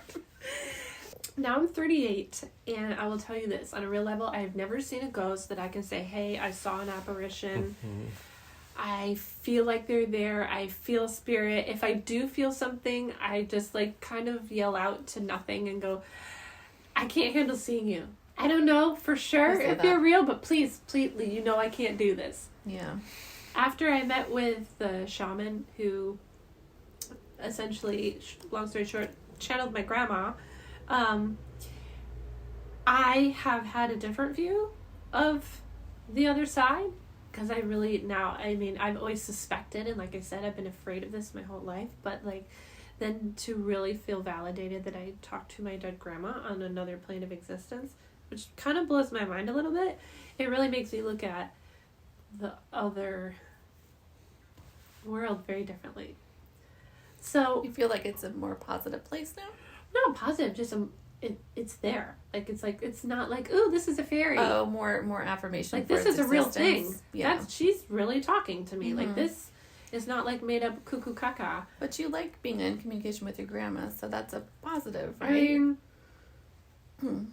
Now I'm 38, and I will tell you this. On a real level, I have never seen a ghost that I can say, hey, I saw an apparition. Mm-hmm. I feel like they're there. I feel spirit. If I do feel something, I just kind of yell out to nothing and go, I can't handle seeing you. I don't know for sure if you're real, but please, I can't do this. Yeah. After I met with the shaman who essentially, long story short, channeled my grandma, I have had a different view of the other side. Because I've always suspected, and like I said, I've been afraid of this my whole life, but then to really feel validated that I talked to my dead grandma on another plane of existence, which kind of blows my mind a little bit, it really makes me look at the other world very differently. So, You feel like it's a more positive place now? not positive, just it's there. It's not ooh, this is a fairy. Oh, more affirmation. This for is its a real thing. existence. Yeah. She's really talking to me. Mhm. This is not made up cuckoo caca. But you like being in communication with your grandma, so that's a positive, right? I mean, Hmm.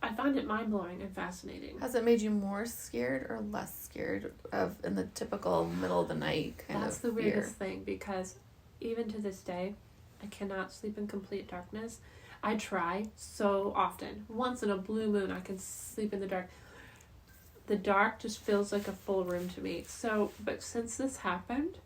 I find it mind blowing and fascinating. Has it made you more scared or less scared of in the typical middle of the night kind That's of the fear? weirdest thing, because even to this day, I cannot sleep in complete darkness. I try so often. Once in a blue moon, I can sleep in the dark. The dark just feels like a full room to me. So, but since this happened,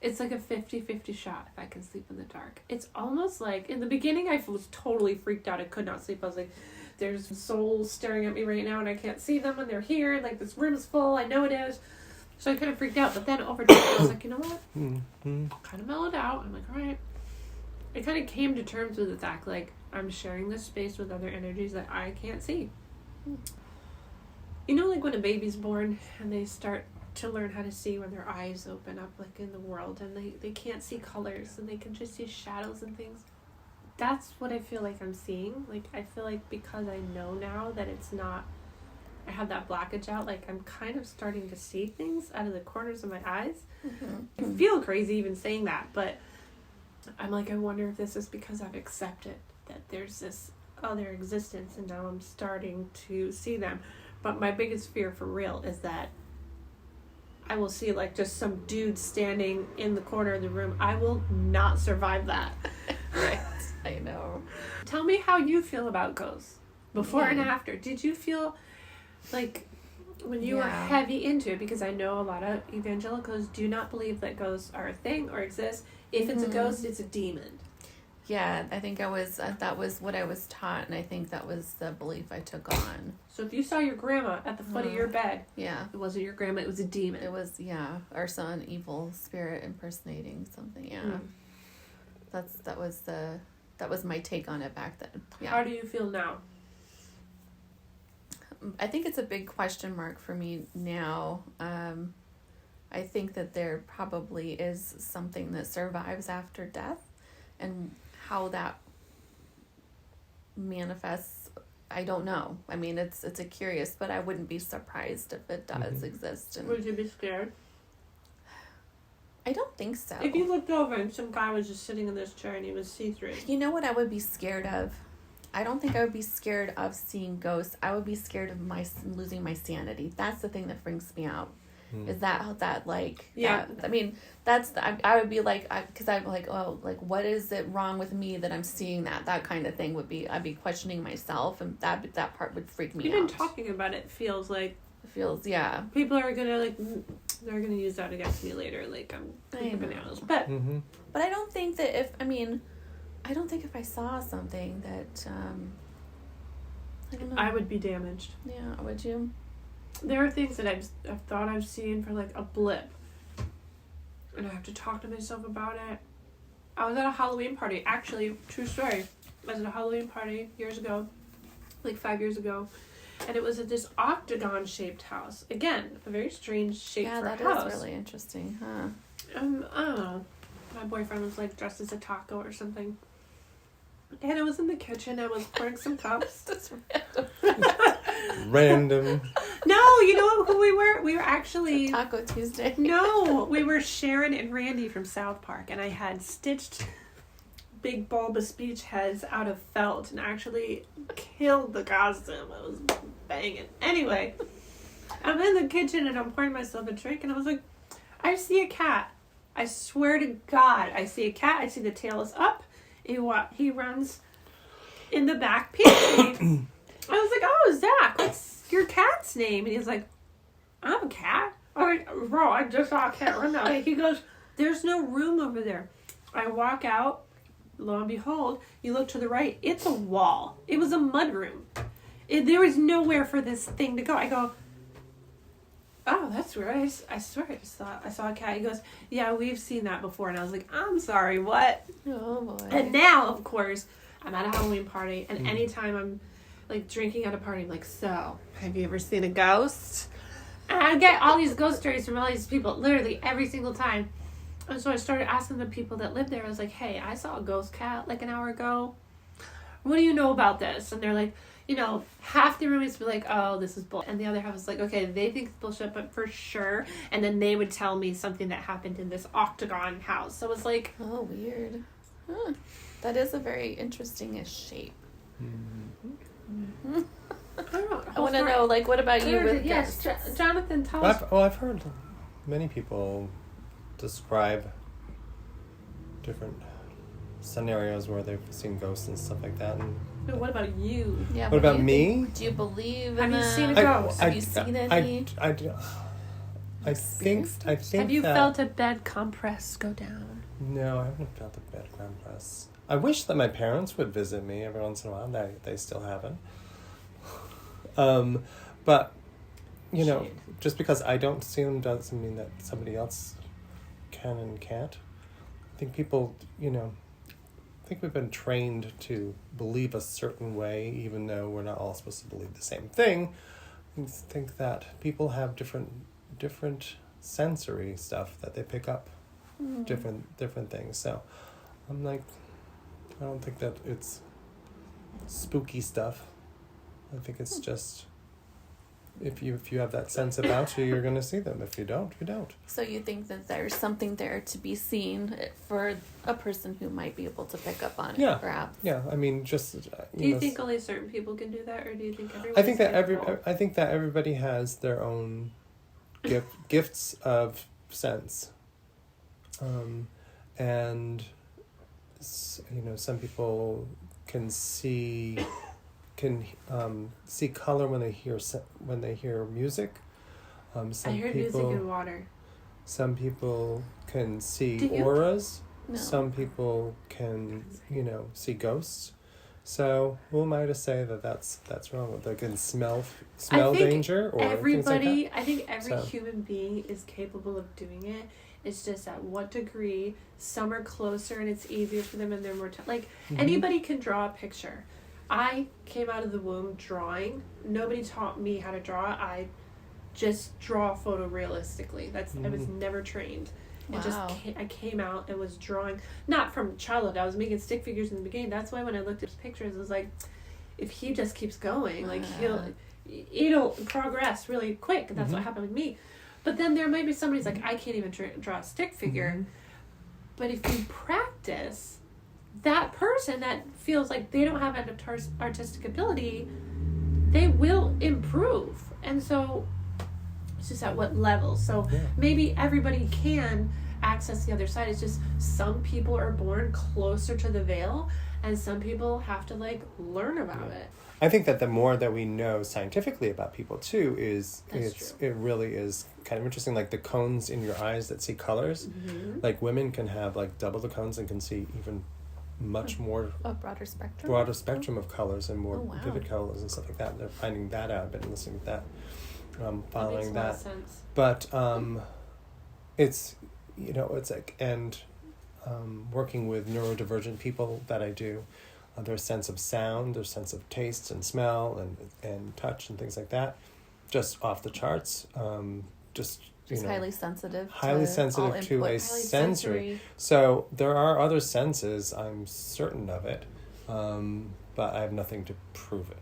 it's like a 50-50 shot if I can sleep in the dark. It's almost like, in the beginning, I was totally freaked out. I could not sleep. I was like, there's souls staring at me right now, and I can't see them, and they're here, and this room is full. I know it is. So I kind of freaked out. But then over time, I was like, you know what? Mm-hmm. Kind of mellowed out. I'm like, all right. I kind of came to terms with the fact, I'm sharing this space with other energies that I can't see. You know, when a baby's born and they start to learn how to see when their eyes open up, in the world, and they can't see colors, and they can just see shadows and things. That's what I feel like I'm seeing. I feel like because I know now that it's not I have that blockage out. Like, I'm kind of starting to see things out of the corners of my eyes. I feel crazy even saying that, but I'm like, I wonder if this is because I've accepted that there's this other existence and now I'm starting to see them. But my biggest fear for real is that I will see like just some dude standing in the corner of the room. I will not survive that. Right. I know. Tell me how you feel about ghosts before and Mm. after. Did you feel like when you were Yeah. heavy into it, because I know a lot of evangelicals do not believe that ghosts are a thing or exist. If it's a Mhm. ghost, it's a demon. Yeah, I think I was, that was what I was taught, and I think that was the belief I took on. So if you saw your grandma at the foot of your bed, Yeah. it wasn't your grandma, it was a demon. It was, yeah, or some evil spirit impersonating something, yeah. Mm. That was my take on it back then. Yeah. How do you feel now? I think it's a big question mark for me now. I think that there probably is something that survives after death, and how that manifests, I don't know. I mean, it's a curious, but I wouldn't be surprised if it does Mhm. exist. And Would you be scared? I don't think so. If you looked over and some guy was just sitting in this chair and he was see-through. You know what I would be scared of? I don't think I would be scared of seeing ghosts. I would be scared of losing my sanity. That's the thing that freaks me out. Is that like, Yeah. I mean, that's I would be like, because I'm like, oh, like what is it wrong with me that I'm seeing that kind of thing would be, I'd be questioning myself, and that part would freak me Even out. talking about it feels like It feels, yeah. people are gonna like, they're gonna use that against me later. Like I'm I know. bananas. But Mm-hmm. But I don't think that I don't think if I saw something that, I don't know. I would be damaged. Yeah, would you? There are things that I've thought I've seen for like a blip, and I have to talk to myself about it. I was at a Halloween party. Actually, true story. I was at a Halloween party years ago, like 5 years ago, and it was at this octagon-shaped house. Again, a very strange shape Yeah, for that a house. is really interesting, huh? I don't know. My boyfriend was like dressed as a taco or something. And I was in the kitchen. I was pouring some cups. That's random. Random. No, you know who we were? We were actually... Taco Tuesday. No, we were Sharon and Randy from South Park, and I had stitched big bulbous beach heads out of felt and actually killed the costume. I was banging. Anyway, I'm in the kitchen and I'm pouring myself a drink, and I was like, I see a cat. I swear to God, I see a cat. I see the tail is up. He runs in the back pantry. I was like, oh, Zach, what's your cat's name? And he's like, I have a cat. I'm like, bro, I just saw a cat run that way. He goes, there's no room over there. I walk out. Lo and behold, you look to the right. It's a wall. It was a mud room. There was nowhere for this thing to go. I go, oh, that's weird. I swear I saw a cat. He goes, yeah, we've seen that before. And I was like, I'm sorry, what? Oh boy. And now, of course, I'm at a Halloween party, and Mm. anytime I'm like drinking at a party, I'm like, so, have you ever seen a ghost? And I get all these ghost stories from all these people, literally every single time. And so I started asking the people that lived there, I was like, hey, I saw a ghost cat like an hour ago. What do you know about this? And they're like, you know, half the roommates were like, oh, this is bull. And the other half was like, okay, they think it's bullshit, but for sure. And then they would tell me something that happened in this octagon house. So it was like, Oh, weird. Huh. That is a very interesting-ish shape. Mm-hmm. I don't know. I want to know, like, what about you with Yes, ghosts? Jonathan, tell us. I've heard many people describe different scenarios where they've seen ghosts and stuff like that. And But what about you? Yeah. what about do you me? think- do you believe Have in you them? seen a ghost? Have you seen any? I think Have you that, felt a bed compress go down? No, I haven't felt the bed compress. I wish that my parents would visit me every once in a while. They still haven't. But you know, Shade. just because I don't see them doesn't mean that somebody else can and can't. I think people, you know, I think we've been trained to believe a certain way, even though we're not all supposed to believe the same thing. I think that people have different sensory stuff that they pick up, Hmm. different things. So I'm like, I don't think that it's spooky stuff. I think it's just if you have that sense about you, you're going to see them. If you don't, you don't. So you think that there's something there to be seen for a person who might be able to pick up on it, Yeah. perhaps? Yeah, I mean, just Do you think only certain people can do that, or do you think everyone? I think that everybody has their own gifts of sense, and some people can see color when they hear music. Some I heard people, music and water. Some people can see Do you? auras. No. Some people can see ghosts. So who am I to say that that's wrong? They can smell I think danger or everybody. things like I think every So. human being is capable of doing it. It's just at what degree. Some are closer and it's easier for them, and they're more that. Mhm. Anybody can draw a picture. I came out of the womb drawing. Nobody taught me how to draw. I just draw photorealistically. I was never trained. Wow. I came out and was drawing, not from childhood. I was making stick figures in the beginning. That's why when I looked at his pictures, it was like, if he just keeps going, like it'll progress really quick. And that's what happened with me. But then there might be somebody's like, I can't even draw a stick figure. Mhm. But if you practice, that person that feels like they don't have an artistic ability, they will improve. And so it's just at what level. So Yeah. maybe everybody can access the other side. It's just some people are born closer to the veil, and some people have to learn about it. I think that the more that we know scientifically about people too That's it really is kind of interesting. Like the cones in your eyes that see colors, Mm-hmm. like women can have double the cones and can see even much more A broader spectrum. broader spectrum of colors and more Oh, wow. vivid colors and stuff like that. They're finding that out. I've been listening to that, following that that. makes a lot of sense. But it's it's like working with neurodivergent people that I do, their sense of sound, their sense of taste and smell and touch and things like that, just off the charts. Just highly sensitive. highly to sensitive all to input. a Highly sensory. So there are other senses. I'm certain of it, but I have nothing to prove it.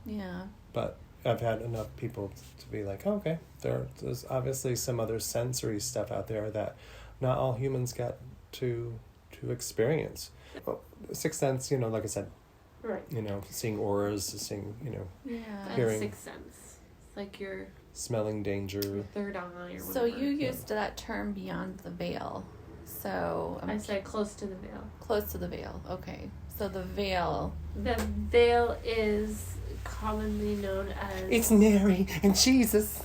Yeah. But I've had enough people to be like, oh, okay, there's obviously some other sensory stuff out there that not all humans get to experience. Sixth sense, like I said, Right. seeing auras, seeing, Yeah. That's Hearing. sixth sense. It's like your smelling danger. third eye or whatever. So you used that term beyond the veil. So I said close to the veil. close to the veil. Okay. So the veil. The veil is commonly known as... It's Mary and Jesus.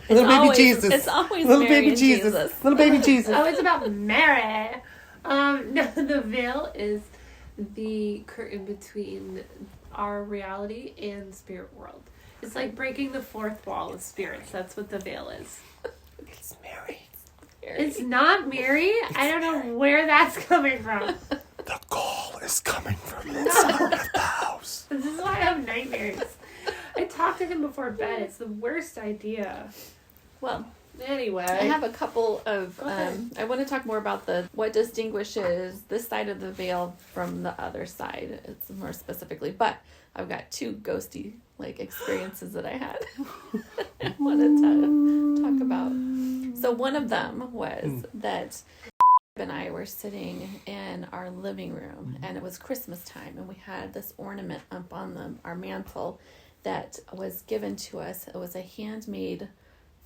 It's Little baby always- Jesus. It's always Little Mary baby and Jesus. Little baby Jesus. Oh, it's about Mary. No, the veil is the curtain between our reality and the spirit world. It's like breaking the fourth wall of spirits. That's what the veil is. It's Mary. It's not Mary. I don't know where that's coming from. The call is coming from inside of the house. This is why I have nightmares. I talked to him before bed. It's the worst idea. Well, Anyway. I have a couple of. Go ahead. I want to talk more about what distinguishes this side of the veil from the other side. It's more specifically, but I've got two ghosty experiences that I had. I wanted to talk about. So one of them was that and I were sitting in our living room, and it was Christmas time, and we had this ornament up on our mantle that was given to us. It was a handmade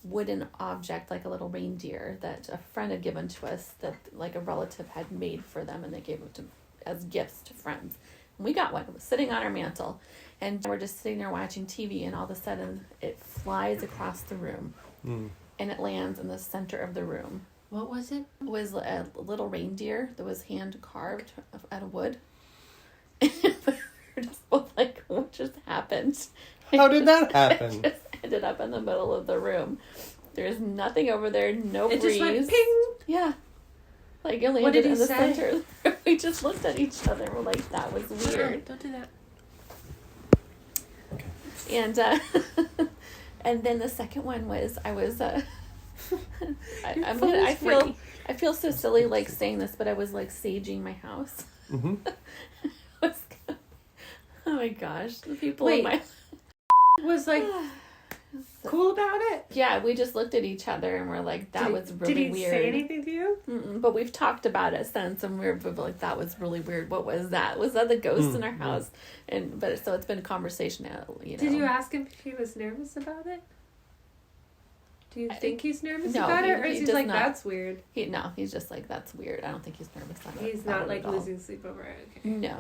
wooden object, like a little reindeer, that a friend had given to us, that a relative had made for them, and they gave it as gifts to friends. And we got one. It was sitting on our mantle, and we're just sitting there watching TV, and all of a sudden it flies across the room, and it lands in the center of the room. What was it? It was a little reindeer that was hand carved out of wood. We're just both like, what just happened? How did that happen? It just ended up in the middle of the room. There's nothing over there, no It breeze. just went ping. Yeah. It landed What did he in the say? center. We just looked at each other and we're like, that was weird. Don't do that. And and then the second one was I was I feel so silly saying this, but I was saging my house. Mm-hmm. Oh my gosh, the people Wait. in my was like cool about it? Yeah, we just looked at each other and we're like, that was really did he weird. say anything to you? But we've talked about it since, and we're like, that was really weird. What was that? Was that the ghost in our house? But so it's been a conversation, you know. Did you ask him if he was nervous about it? Do you think he's nervous no, about he- it, or he is he does like, not. that's weird? He's just like, that's weird. I don't think he's nervous on it. He's about not it like at all. losing sleep over it. Okay. No.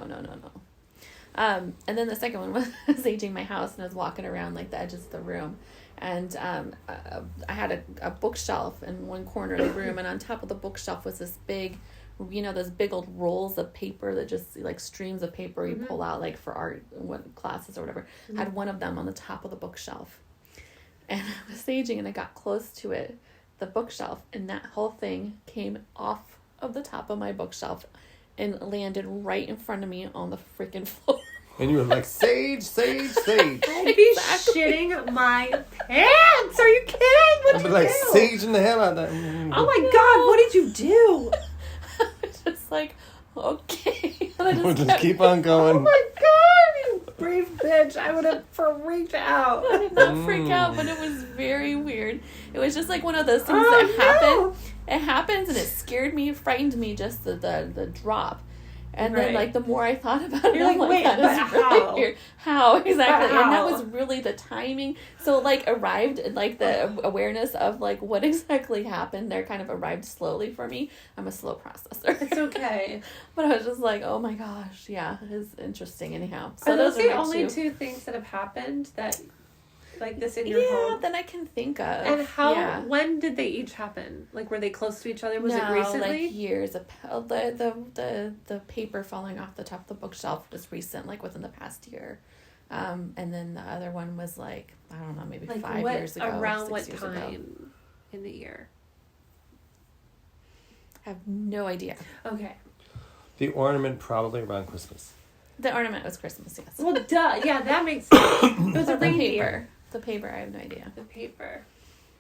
And then the second one was aging my house, and I was walking around like the edges of the room, and I had a bookshelf in one corner of the room, and on top of the bookshelf was this big, those big old rolls of paper that just like streams of paper you pull out like for art classes or whatever. I had one of them on the top of the bookshelf, and I was aging, and I got close to it, the bookshelf, and that whole thing came off of the top of my bookshelf and landed right in front of me on the freaking floor. And you were like, Sage, Sage, Sage. I'd be shitting my pants. Are you kidding? What'd I'd be you like, do? saging the hell out of that. Oh my god, what did you do? I was just like, okay. And I We'll just kept- keep on Oh going. my god, you brave bitch. I would have freaked out. I did not freak out, but it was very weird. It was just like one of those things Oh, that happen. no. It happens, and it scared me, frightened me, just the drop. And then, Right. like, the more I thought about it, You're I'm like, wait, that is but really how? weird. How? Exactly. But And that how? was really the timing. So, like, arrived, like, the awareness of, like, what exactly happened there kind of arrived slowly for me. I'm a slow processor. It's okay. But I was just like, oh my gosh, yeah, it's interesting anyhow. So Are those are the my only two things that have happened that, like this in your Yeah, home? that I can think of. And how? Yeah. When did they each happen? Like, were they close to each other? Was No, it recently? like years. The paper falling off the top of the bookshelf was recent, like within the past year. And then the other one was like, I don't know, maybe Like 5 what? years ago. Around 6 what years time ago. in the year? I have no idea. Okay. The ornament probably around Christmas. The ornament was Christmas, yes. Well, duh. Yeah, that makes sense. It was a But the reindeer. paper. The paper, I have no idea. The paper.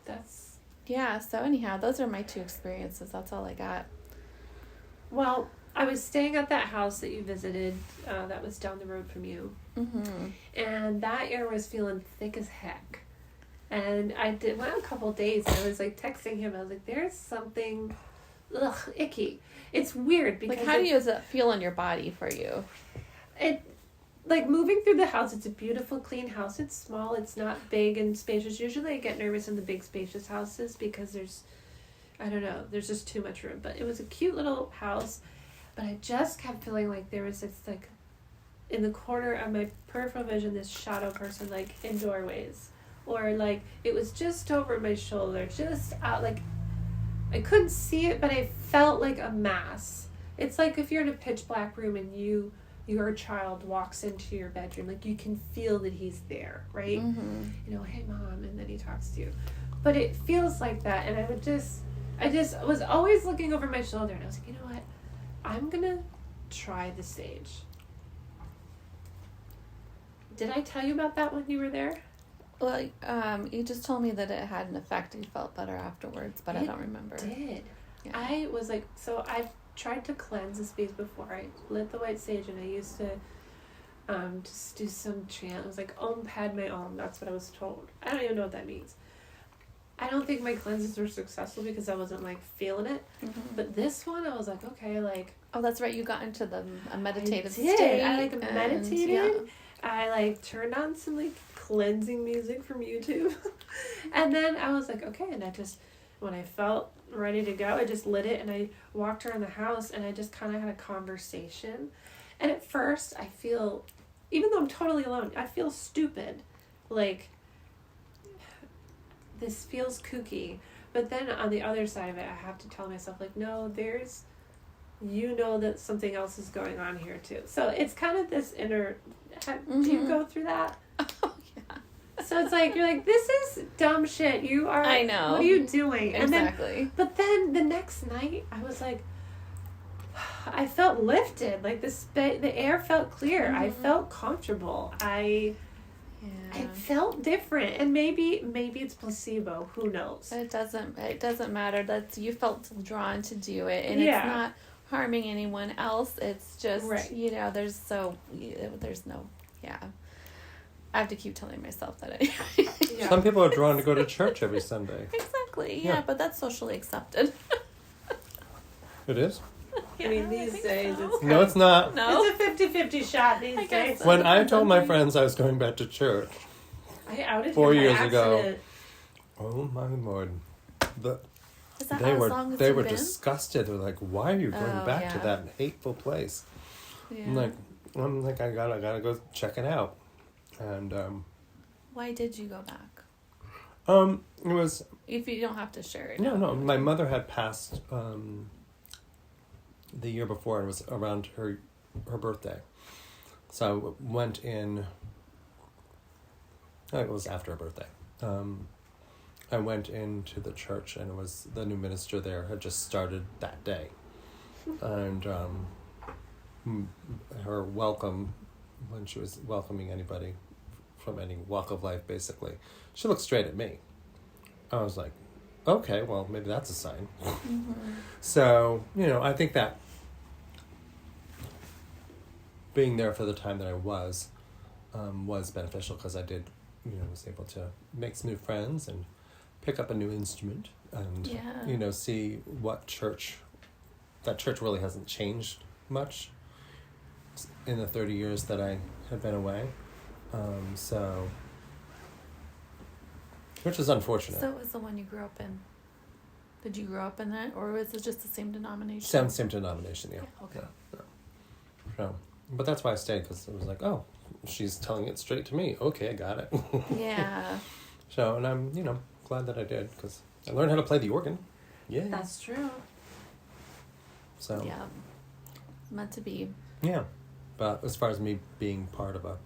That's Yeah, so anyhow, those are my two experiences. That's all I got. well. I was staying at that house that you visited. That was down the road from you. Mm-hmm. And that air was feeling thick as heck. And I went a couple days, and I was like texting him. I was like, "There's something, icky." It's weird because Like, how does it feel in your body for you? it, like moving through the house. It's a beautiful, clean house. It's small. It's not big and spacious. Usually, I get nervous in the big, spacious houses because there's just too much room. But it was a cute little house. But I just kept feeling like there was this, like, in the corner of my peripheral vision, this shadow person, like, in doorways. Or, like, it was just over my shoulder, just out, like, I couldn't see it, but I felt like a mass. It's like if you're in a pitch black room and your child walks into your bedroom, like, you can feel that he's there, right? Mm-hmm. You know, hey, Mom, and then he talks to you. But it feels like that, and I just was always looking over my shoulder, and I was like, you know what? I'm gonna try the sage. Did I tell you about that when you were there? Well, you just told me that it had an effect. You felt better afterwards, but I It don't remember. Did. Yeah. I was like, so I've tried to cleanse the space before. I lit the white sage, and I used to just do some chant. It was like Om Padme Om. That's what I was told. I don't even know what that means. I don't think my cleanses were successful because I wasn't like feeling it. Mm-hmm. But this one, I was like, okay, like Oh, that's right. You got into a meditative did. state. I, like, and, meditated. yeah. I like turned on some like cleansing music from YouTube. And then I was like, okay, and I just, when I felt ready to go, I just lit it and I walked around the house and I just kind of had a conversation. And at first I feel, even though I'm totally alone, I feel stupid. Like, this feels kooky. But then on the other side of it, I have to tell myself, like, no, you know that something else is going on here too. So it's kind of this inner, do you Mhm. go through that? Oh, yeah. So it's like, you're like, this is dumb shit. You are, I know. what are you doing? And then, Exactly. but then the next night, I was like, I felt lifted. Like the air felt clear. I Mhm. felt comfortable. Yeah. It felt different. And maybe it's placebo. Who knows? It doesn't matter. That's you felt drawn to do it, and Yeah. it's not harming anyone else. It's just Right. there's no yeah. I have to keep telling myself that anyway. Yeah. Some people are drawn to go to church every Sunday. Exactly. Yeah. Yeah, but that's socially accepted. It is? I mean, Yeah, these think days so. it's No, it's not. No. It's a 50-50 shot these I guess days. so. When I Depends told on my who- friends I was going back to church, I outed 4 him by years ago. accident. oh my lord, Is that they how were long it's they were been? disgusted. They're like, "Why are you going Oh, back to yeah. that hateful place?" Yeah. I'm like, I gotta go check it out, and Why did you go back? it was If you don't have to share it. no. My mother had passed the year before, and it was around her birthday, so I went in. It was after her birthday. I went into the church, and it was the new minister there had just started that day, and her welcome, when she was welcoming anybody from any walk of life, basically, she looked straight at me. I was like, okay, well, maybe that's a sign. Mm-hmm. So, I think that being there for the time that I was beneficial, because I did, was able to make some new friends and pick up a new instrument and, Yeah. see what that church really hasn't changed much in the 30 years that I have been away. Which is unfortunate. So it was the one you grew up in. Did you grow up in that, or was it just the same denomination? Same denomination, yeah. Okay. Yeah. So, but that's why I stayed, because it was like, oh, she's telling it straight to me. Okay, I got it. Yeah. So, and I'm, glad that I did, because I learned how to play the organ. Yeah. That's true. So, Yeah. Meant to be. yeah. But as far as me being part of a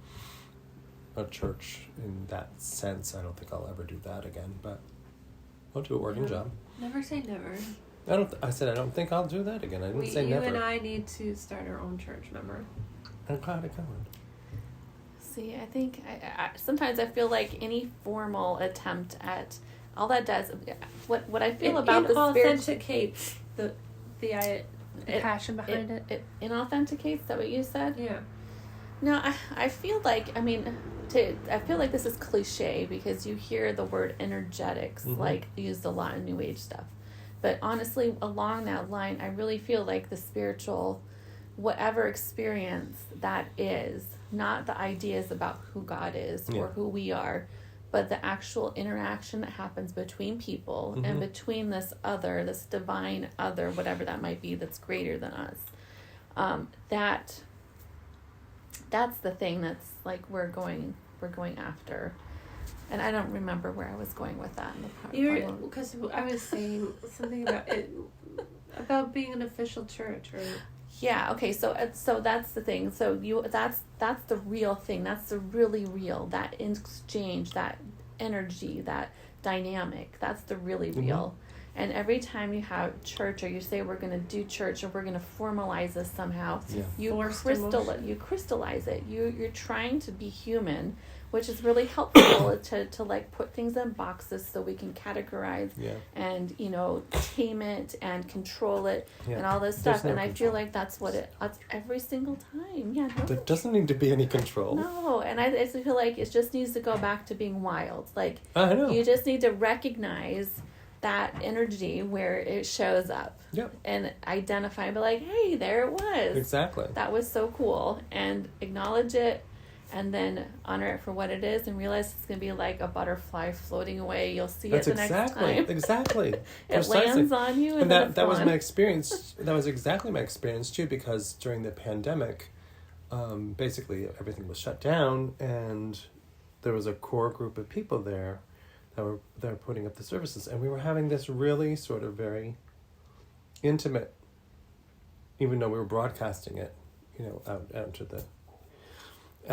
church in that sense, I don't think I'll ever do that again. But I'll do a working Yeah. job. Never say never. I said I don't think I'll do that again. I didn't say You never. and I need to start our own church, remember? I'm glad I going. See, I think I sometimes I feel like any formal attempt at all that does what I feel about the spirit authenticates the passion behind it. it inauthenticates. That what you said? Yeah. No, I feel like I feel like this is cliche because you hear the word energetics Mhm. like used a lot in New Age stuff, but honestly, along that line, I really feel like the spiritual, whatever experience that is, not the ideas about who God is Yeah. or who we are, but the actual interaction that happens between people and Mhm. between this other, this divine other, whatever that might be, that's greater than us. That's the thing that's like we're going after, and I don't remember where I was going with that in the part. Because I was saying something about it, about being an official church, or Yeah. Okay. So that's the thing. So that's the real thing. That's the really real. That exchange, that energy, that dynamic. That's the really real. And every time you have church, or you say we're going to do church, or we're going to formalize this somehow, Yeah. you Forced crystallize it. You're trying to be human, which is really helpful to like put things in boxes so we can categorize Yeah. and tame it and control it Yeah. and all this There's stuff. no And I feel control. like that's every single time. Yeah. No, There doesn't need to be any control. no. And I just feel like it just needs to go back to being wild. Like I know. you just need to recognize that energy where it shows up Yep. and identify and be like, hey, there it was. Exactly. That was so cool. And acknowledge it and then honor it for what it is and realize it's going to be like a butterfly floating away. You'll see That's it the exactly next time. exactly. It Precisely. lands on you and, And then that it's was gone. my experience. That was exactly my experience too, because during the pandemic, basically everything was shut down, and there was a core group of people there that were putting up the services, and we were having this really sort of very intimate, even though we were broadcasting it, out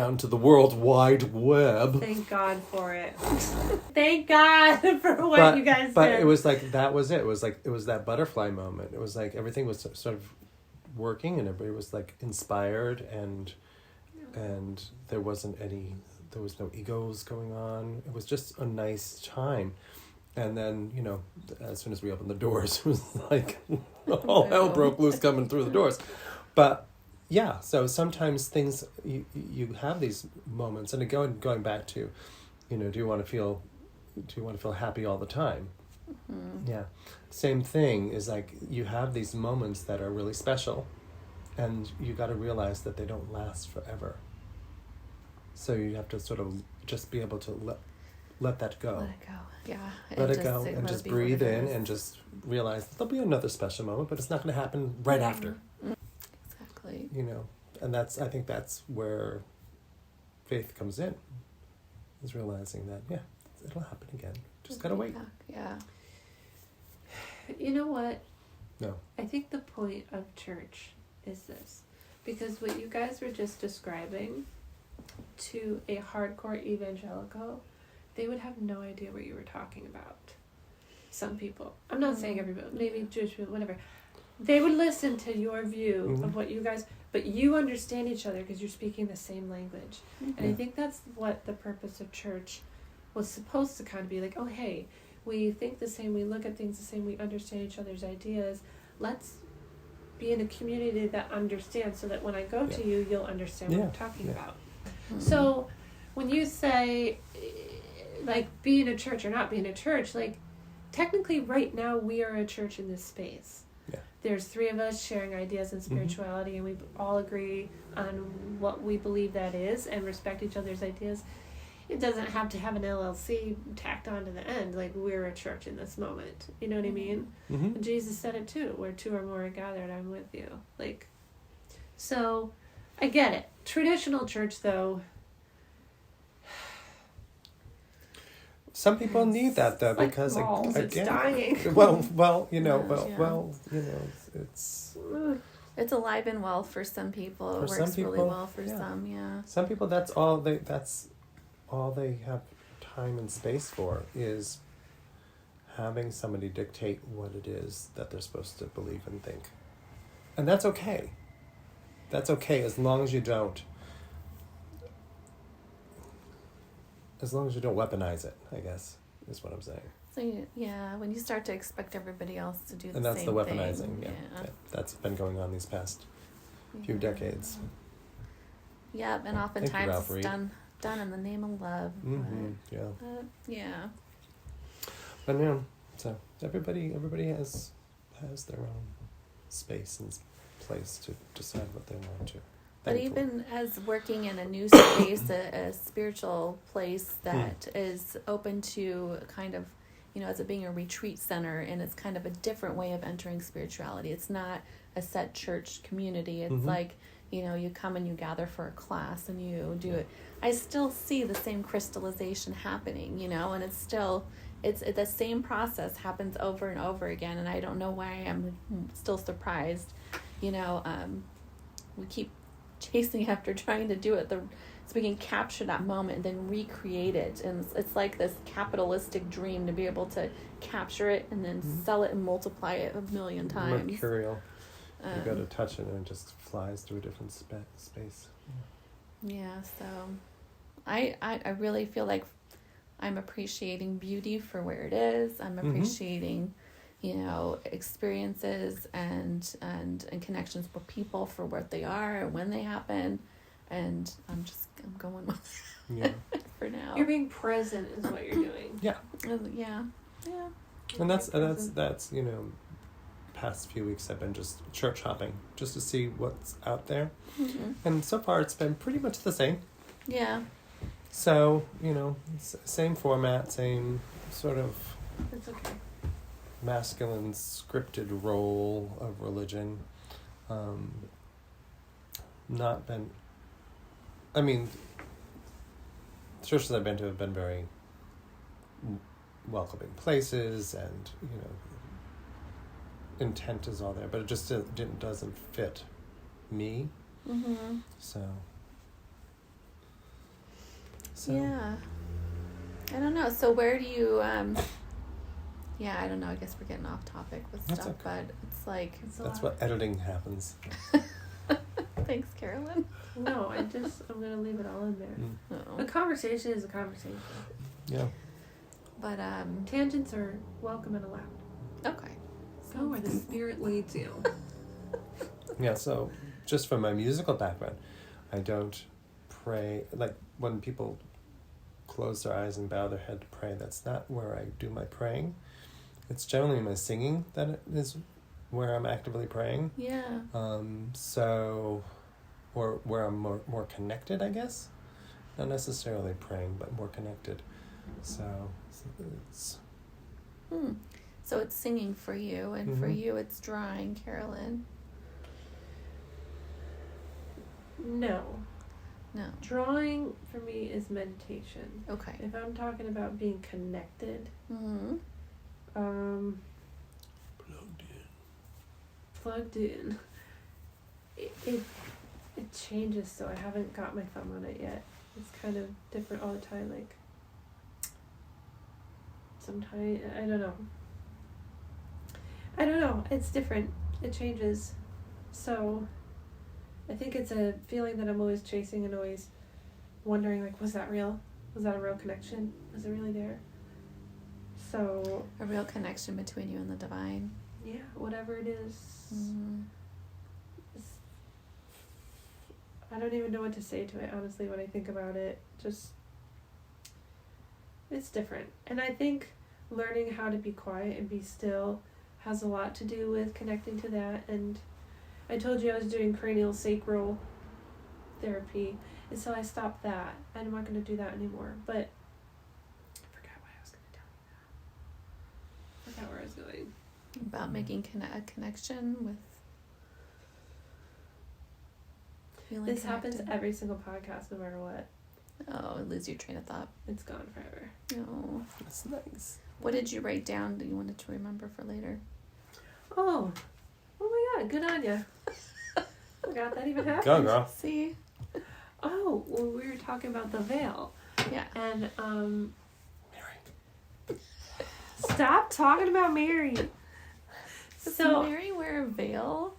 into the World Wide Web. thank God for it. Thank God for what you guys But did. it was like that was it. It was that butterfly moment. It was like everything was sort of working, and everybody was like inspired, and there was no egos going on. It was just a nice time. And then, as soon as we opened the doors, it was like all hell broke loose coming through the doors. But yeah, so sometimes things you have these moments, and going back to, do you want to feel happy all the time? Mm-hmm. Yeah, same thing is like you have these moments that are really special, and you got to realize that they don't last forever. So you have to sort of just be able to let that go. Let it go. Yeah. Let it go and just breathe in and just realize that there'll be another special moment, but it's not going to happen right after. Exactly. And I think that's where faith comes in, is realizing that, yeah, it'll happen again. Just got to wait. Yeah. You know what? No. I think the point of church is this. Because what you guys were just describing to a hardcore evangelical, they would have no idea what you were talking about. Some people. I'm not saying everybody, maybe Jewish people, whatever. They would listen to your view of what you guys, but you understand each other because you're speaking the same language. Mm-hmm. And I think that's what the purpose of church was supposed to kind of be like, oh, hey, we think the same, we look at things the same, we understand each other's ideas. Let's be in a community that understands so that when I go to you, you'll understand what I'm talking about. Mm-hmm. So when you say, like, being a church or not being a church, like, technically right now we are a church in this space. Yeah. There's 3 of us sharing ideas in spirituality, and we all agree on what we believe that is and respect each other's ideas. It doesn't have to have an LLC tacked on to the end. Like, we're a church in this moment. You know what I mean? Mm-hmm. And Jesus said it too. Where 2 or more are gathered, I'm with you. Like, so I get it. Traditional church, though. Some people need that though, like because walls, it's dying. It's alive and well for some people. It works really well for some. Yeah. Some people that's all they have time and space for, is having somebody dictate what it is that they're supposed to believe and think. And that's okay. That's okay as long as you don't weaponize it, I guess, is what I'm saying. So when you start to expect everybody else to do the same thing. And that's the weaponizing, yeah. That's been going on these past few decades. Yeah, and oftentimes it's done in the name of love. Mm-hmm. Yeah. But yeah, so everybody has their own space and place to decide what they want to. But even as working in a new space, a spiritual place that is open to kind of, as it being a retreat center, and it's kind of a different way of entering spirituality. It's not a set church community. It's like, you come and you gather for a class and you do it. I still see the same crystallization happening, and it's still, it's the same process happens over and over again. And I don't know why I'm still surprised. We keep chasing after trying to do it so we can capture that moment and then recreate it, and it's like this capitalistic dream to be able to capture it and then sell it and multiply it 1,000,000 times. Mercurial. You got to touch it and it just flies through a different space. So I really feel like I'm appreciating beauty for where it is. I'm appreciating experiences and connections with people for what they are and when they happen, and I'm going with for now. You're being present is what you're doing. Yeah. And that's past few weeks I've been just church hopping just to see what's out there, and so far it's been pretty much the same. Yeah. So same format, same sort of. That's okay. Masculine scripted role of religion. Not been. I mean, churches I've been to have been very welcoming places, and intent is all there, but it just doesn't fit me. So yeah, I don't know. So where do you I don't know. I guess we're getting off topic with That's stuff, okay. but it's like that's what editing happens. Thanks, Carolyn. No, I'm gonna leave it all in there. Oh. A conversation is a conversation. Yeah. But tangents are welcome and allowed. Okay. Go where the spirit leads you. Yeah. So just from my musical background, I don't pray, like when people close their eyes and bow their head to pray, that's not where I do my praying. It's generally my singing that is where I'm actively praying. Yeah. So, or where I'm more connected, I guess. Not necessarily praying, but more connected. So it's... So it's singing for you, and for you it's drawing, Carolyn. No. No. Drawing for me is meditation. Okay. If I'm talking about being connected, plugged in, it changes, so I haven't got my thumb on it yet. It's kind of different all the time, like sometimes, I don't know, it's different, it changes. So I think it's a feeling that I'm always chasing and always wondering, like, was that real? Was that a real connection? Was it really there? So A real connection between you and the divine. yeah, whatever it is. I don't even know what to say to it, honestly, when I think about it. Just, it's different. And I think learning how to be quiet and be still has a lot to do with connecting to that. And I told you I was doing cranial sacral therapy, and so I stopped that. I'm not going to do that anymore. But I forgot what I was going to tell you now. I forgot where I was going. About making a connection with feeling This connected. happens every single podcast, no matter what. Oh, lose your train of thought. It's gone forever. Oh. That's nice. What did you write down that you wanted to remember for later? Oh my god, good on ya. Forgot that even happened. Go, girl. See? Oh, well, we were talking about the veil. Yeah. And, Mary. stop talking about Mary. Does So, Mary wear a veil?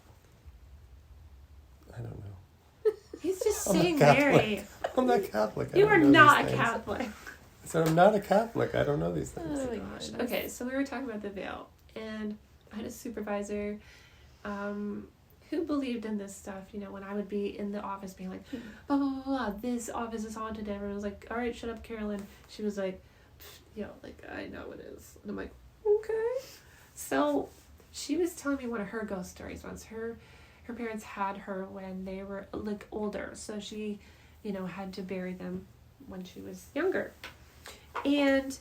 I don't know. he's just I'm a saying Catholic. Mary. I'm not Catholic. I You don't are know not these a things. Catholic. I said I'm not a Catholic. I don't know these things. Oh my Gosh. goodness. Okay, so we were talking about the veil. And I had a supervisor who believed in this stuff, you know, when I would be in the office being like, blah, blah, blah, blah, this office is haunted. Everyone was like, all right, shut up, Carolyn. She was like, like, I know it is. And I'm like, okay. So she was telling me one of her ghost stories once. Her parents had her when they were, like, older. So she, had to bury them when she was younger. And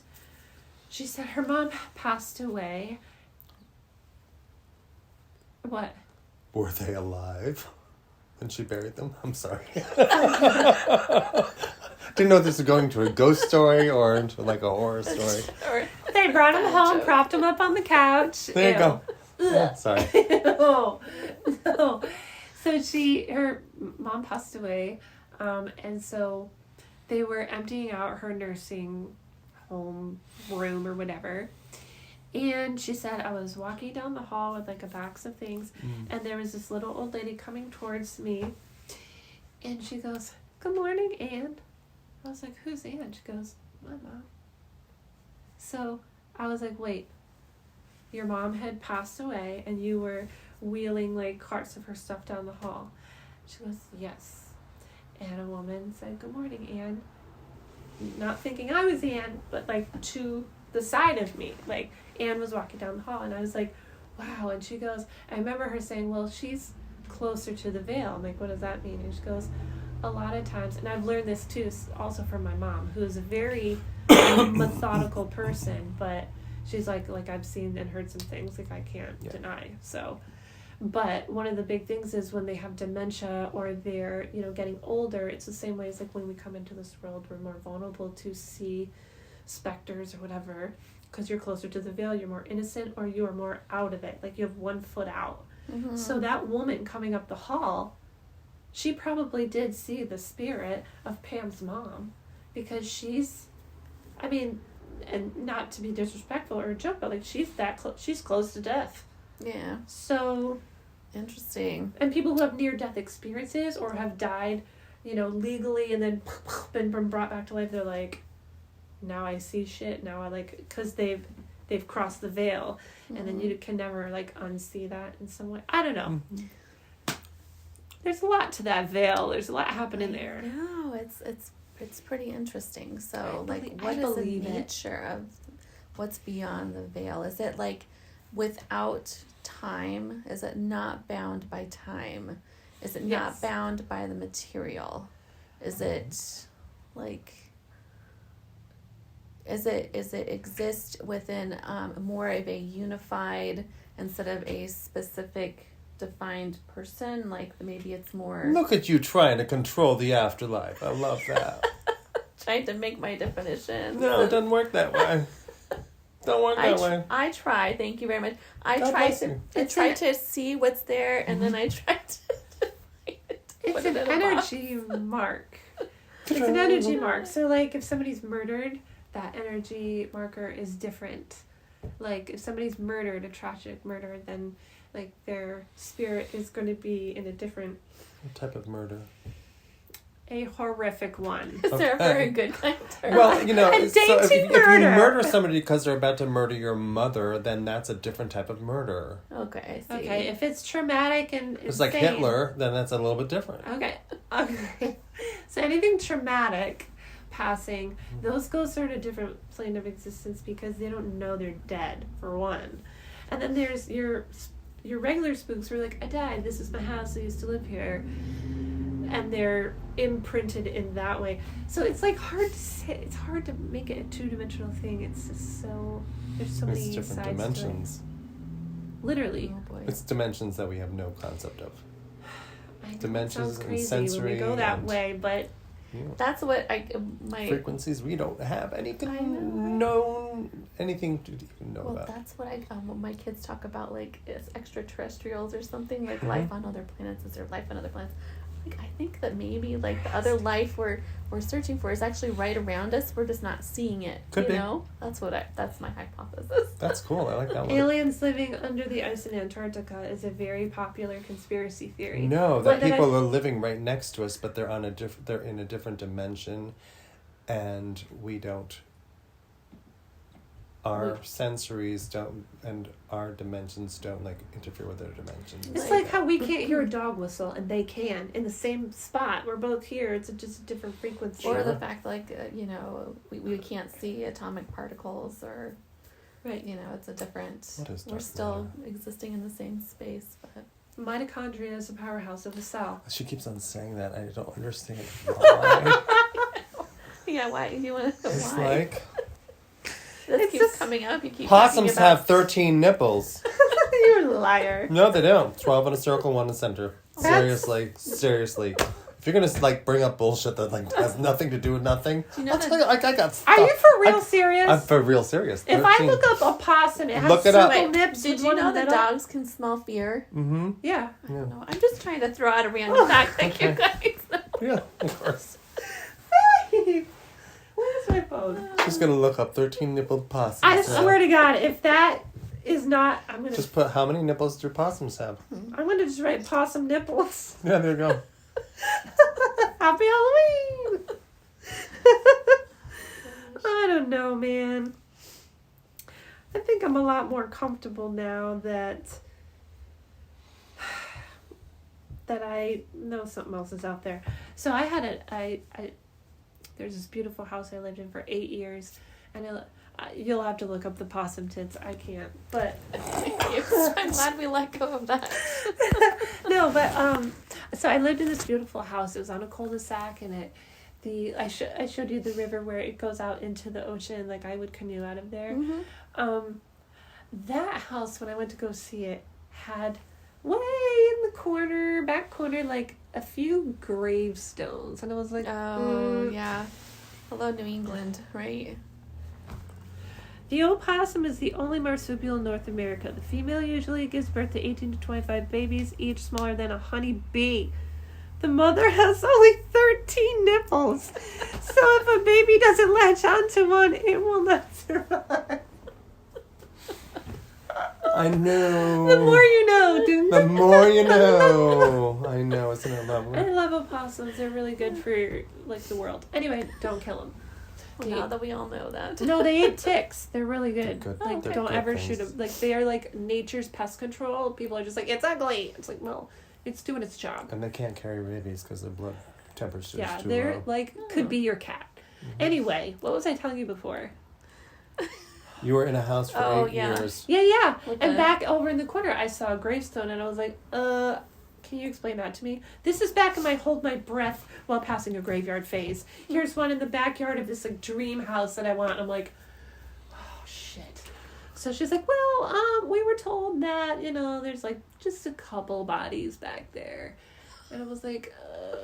she said her mom passed away. What? Were they alive when she buried them? I'm sorry. Didn't know this was going to a ghost story or into like a horror story. They brought him home, propped him up on the couch. There you go. Oh, sorry. No. So her mom passed away, and so they were emptying out her nursing home room or whatever. And she said, I was walking down the hall with like a box of things, and there was this little old lady coming towards me, and she goes, "Good morning, Anne." I was like, "Who's Anne?" She goes, "My mom." So I was like, "Wait, your mom had passed away and you were wheeling like carts of her stuff down the hall?" She goes, "Yes." And a woman said, "Good morning, Anne." Not thinking I was Anne, but like to the side of me. Like Anne was walking down the hall, and I was like, "Wow." And she goes, I remember her saying, "Well, she's closer to the veil." I'm like, "What does that mean?" And she goes, "A lot of times," and I've learned this too also from my mom, who's a very methodical person, but she's like I've seen and heard some things like I can't deny. So, but one of the big things is when they have dementia or they're getting older, it's the same way as like when we come into this world, we're more vulnerable to see specters or whatever, because you're closer to the veil, you're more innocent, or you're more out of it, like you have 1 foot out. Mm-hmm. So that woman coming up the hall, she probably did see the spirit of Pam's mom, because she's, and not to be disrespectful or a joke, but like she's she's close to death. Yeah. So Interesting. and people who have near-death experiences or have died, legally and then been brought back to life, they're like, now I see shit. Now I because they've crossed the veil, and then you can never unsee that in some way. I don't know. there's a lot to that veil. There's a lot happening there. No, it's pretty interesting. So I like, believe- what I is the believe it. nature of what's beyond the veil? Is it like without time? Is it not bound by time? Is it not Yes. bound by the material? Is it like? Is it exist within more of a unified instead of a specific defined person? Like maybe it's more Look at you trying to control the afterlife. I love that. trying to make my definition. No, it doesn't work that way. Don't work that way. I try. Thank you very much. I God try bless to. you. I It's try an- to see what's there, and then I try to. Define it, It's put an it in a box. energy mark. It's an energy mark. So, like, if somebody's murdered, that energy marker is different. Like, if somebody's murdered, a tragic murder, then, like, their spirit is going to be in a different, What type of murder? a horrific one. Is there ever Okay. a good kind of Well, you know, A so if dainty you murder. murder somebody because they're about to murder your mother, then that's a different type of murder. Okay, I see. Okay, if it's traumatic and It's like insane- Hitler, then that's a little bit different. Okay. So anything traumatic, passing, those ghosts are in a different plane of existence because they don't know they're dead, for one. And then there's your regular spooks who are like, I died, this is my house, I used to live here. And they're imprinted in that way. So it's like hard to say, it's hard to make it a two-dimensional thing. It's just so, there's so many It's different sides dimensions. to it. Literally. Oh boy. It's dimensions that we have no concept of. I know, it Dimensions sounds and crazy when we sensory go that and- way, but You know, That's what my. frequencies we don't have any I know. known anything to even know Well, about. that's what when my kids talk about, like, is extraterrestrials or something, like Mhm. life on other planets. Is there life on other planets? Like, I think that maybe, like, the other life we're searching for is actually right around us. We're just not seeing it. Could you be. know? That's my hypothesis. That's cool. I like that one. aliens living under the ice in Antarctica is a very popular conspiracy theory. No, One that that people are living right next to us, but they're on they're in a different dimension, and we don't. Our sensories don't, and our dimensions don't like interfere with their dimensions. It's like how we can't hear a dog whistle and they can in the same spot. We're both here. It's just a different frequency. Or the Sure. fact, like, we can't see atomic particles, or, Right. it's a different. What is We're dark still existing in the same space, but. Mitochondria is the powerhouse of the cell. She keeps on saying that. I don't understand why. Yeah, why? You want to? It's Why? like This It's keeps just- coming up. You keep possums talking about, have 13 nipples. You're a liar. No, they don't. 12 in a circle, 1 in the center. That's- Seriously. If you're gonna like bring up bullshit that like has nothing to do with nothing, Do you know I'll that- tell you, like I got. Are you for real I'm serious? for real serious. If I 13. look up a possum, it has Look it up. circle nips. Did with you one know in the that middle. dogs can smell fear? Mm-hmm. Yeah. Yeah. No, I'm just trying to throw out a random fact that you guys know. Yeah, of course. Where's my phone? Just gonna look up 13 nippled possums. I now. swear to God, if that is not, I'm gonna Just put how many nipples do possums have? just write possum nipples. Yeah, there you go. Happy Halloween! I don't know, man. I think I'm a lot more comfortable now that I know something else is out there. So I had there's this beautiful house I lived in for 8 years, and you'll have to look up the possum tits. I can't, but I'm glad we let go of that. no, but so I lived in this beautiful house. It was on a cul-de-sac, and I showed you the river where it goes out into the ocean. Like I would canoe out of there. Mm-hmm. That house, when I went to go see it, had way in the back corner, like a few gravestones, and I was like, Oh, yeah. Hello, New England, right? The opossum is the only marsupial in North America. The female usually gives birth to 18 to 25 babies, each smaller than a honey bee. The mother has only 13 nipples. So if a baby doesn't latch onto one, it will not survive. I know. The more you know, dude. The more you know. I know, isn't it I lovely? love opossums. They're really good for like the world. Anyway, don't kill them. Well, now that we all know that. No, they eat ticks. They're really good. They're good. Like, They're don't good ever things. shoot them. Like, they are like nature's pest control. People are just like, it's ugly. It's like, well, It's doing its job. And they can't carry rabies because their blood temperature is too they're low. like, could be your cat. Anyway, what was I telling you before? You were in a house for 8 years. Yeah. With And the- back over in the corner, I saw a gravestone, and I was like, can you explain that to me? This is back in my hold my breath while passing a graveyard phase. Here's one in the backyard of this like dream house that I want. And I'm like, oh shit. So she's like, well, we were told that, there's like just a couple bodies back there. And I was like,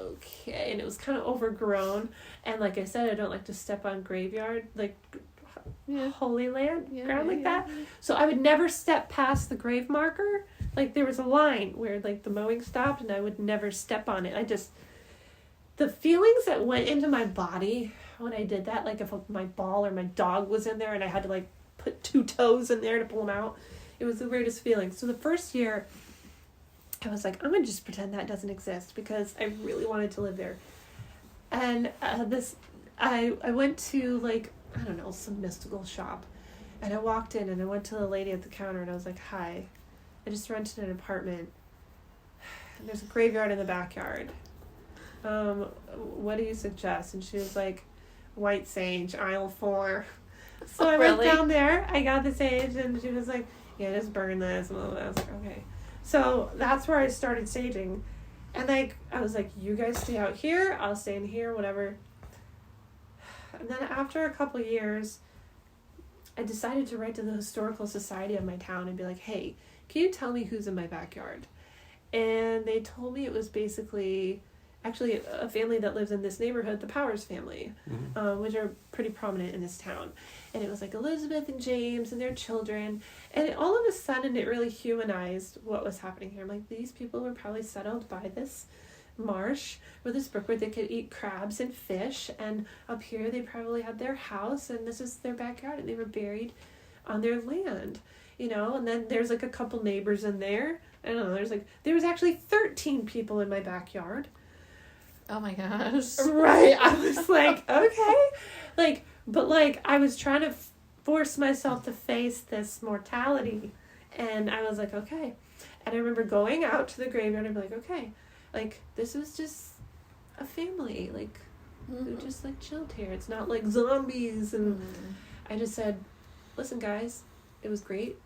okay. And it was kind of overgrown. And like I said, I don't like to step on graveyard, like holy land, ground like that. So I would never step past the grave marker. Like there was a line where like the mowing stopped and I would never step on it. The feelings that went into my body when I did that, like if my ball or my dog was in there and I had to like put 2 toes in there to pull them out, it was the weirdest feeling. So the first year I was like, I'm going to just pretend that doesn't exist because I really wanted to live there. And I went to like, I don't know, some mystical shop. And I walked in and I went to the lady at the counter and I was like, hi, I just rented an apartment. And there's a graveyard in the backyard. What do you suggest? And she was like, white sage, aisle 4. So I went down there, I got the sage, and she was like, yeah, just burn this. And I was like, okay. So that's where I started saging. And like, I was like, you guys stay out here, I'll stay in here, whatever. And then after a couple of years, I decided to write to the Historical Society of my town and be like, hey, can you tell me who's in my backyard? And they told me it was basically actually a family that lives in this neighborhood, the Powers family, which are pretty prominent in this town. And it was like Elizabeth and James and their children. And all of a sudden it really humanized what was happening here. I'm like, these people were probably settled by this marsh with this brook where they could eat crabs and fish, and up here they probably had their house and this is their backyard and they were buried on their land, and then there's like a couple neighbors in there. I don't know, there was actually 13 people in my backyard. Oh my gosh. Right. I was like, okay. But I was trying to force myself to face this mortality, and I was like, okay. And I remember going out to the graveyard and be like, okay, this was just a family, who just, chilled here. It's not like zombies. And I just said, listen, guys, it was great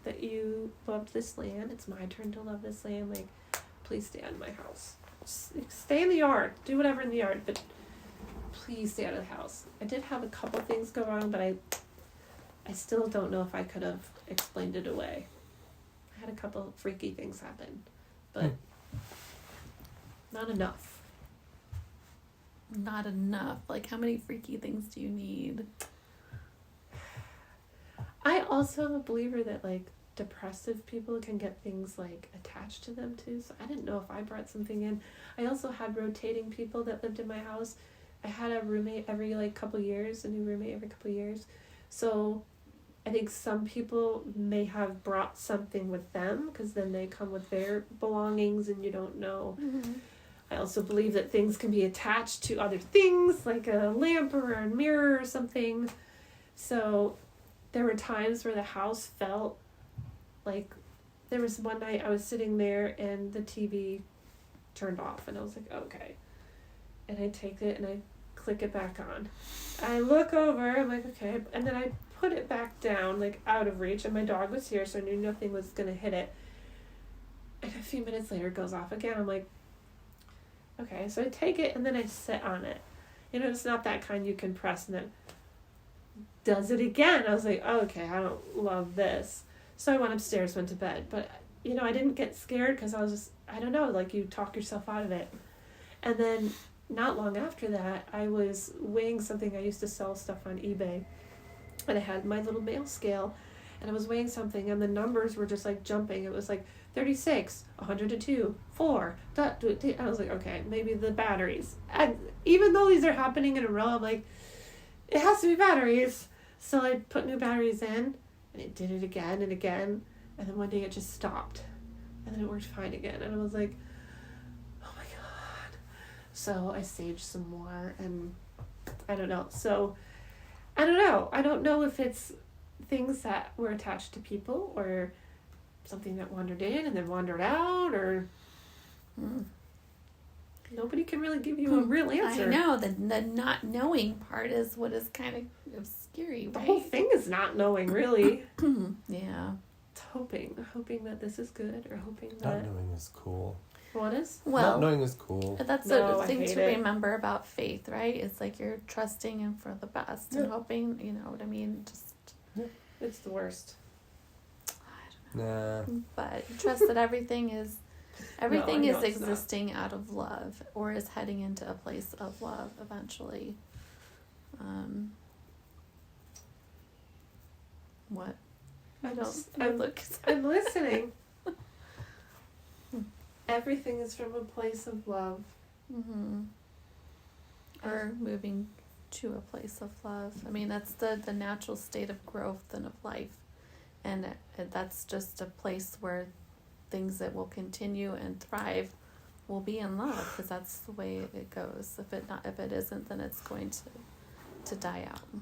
that you loved this land. It's my turn to love this land. Please stay out of my house. Stay in the yard. Do whatever in the yard, but please stay out of the house. I did have a couple things go wrong, but I still don't know if I could have explained it away. I had a couple freaky things happen, but not enough. Not enough. How many freaky things do you need? I also am a believer that depressive people can get things attached to them too. So I didn't know if I brought something in. I also had rotating people that lived in my house. I had a roommate every couple years, a new roommate every couple years. So I think some people may have brought something with them because then they come with their belongings and you don't know. Mm-hmm. I also believe that things can be attached to other things, like a lamp or a mirror or something. So there were times where the house felt there was one night I was sitting there and the TV turned off and I was like, okay. And I take it and I click it back on. I look over, I'm like, okay. And then I put it back down, out of reach, and my dog was here, so I knew nothing was going to hit it. And a few minutes later it goes off again. I'm like, okay. So I take it and then I sit on it. It's not that kind you can press and then does it again. I was like, okay, I don't love this. So I went upstairs, went to bed. But, I didn't get scared because I was just, I don't know, you talk yourself out of it. And then not long after that, I was weighing something. I used to sell stuff on eBay. And I had my little mail scale. And I was weighing something. And the numbers were just, jumping. It was 36, 102, 4. I was like, okay, maybe the batteries. And even though these are happening in a row, I'm like, it has to be batteries. So I put new batteries in. And it did it again and again. And then one day it just stopped. And then it worked fine again. And I was like, oh my God. So I saged some more. And I don't know. So I don't know. I don't know if it's things that were attached to people or something that wandered in and then wandered out. Or Nobody can really give you a real answer. I know, the not knowing part is what is kind of scary, The right? whole thing is not knowing, really. Yeah. It's hoping that this is good, or hoping Not that knowing is cool. what is. Well, Not knowing is cool. that's No, a I thing hate to it. remember about faith, right? It's like you're trusting Him for the best and hoping, you know what I mean? Just, It's the worst. Nah. but trust that everything is I know it's existing out of love, or is heading into a place of love eventually. What? I don't look. I'm listening. Everything is from a place of love. Mm-hmm. Or moving to a place of love. I mean, that's the natural state of growth and of life. And that's just a place where things that will continue and thrive will be in love, because that's the way it goes. If it isn't, then it's going to die out. You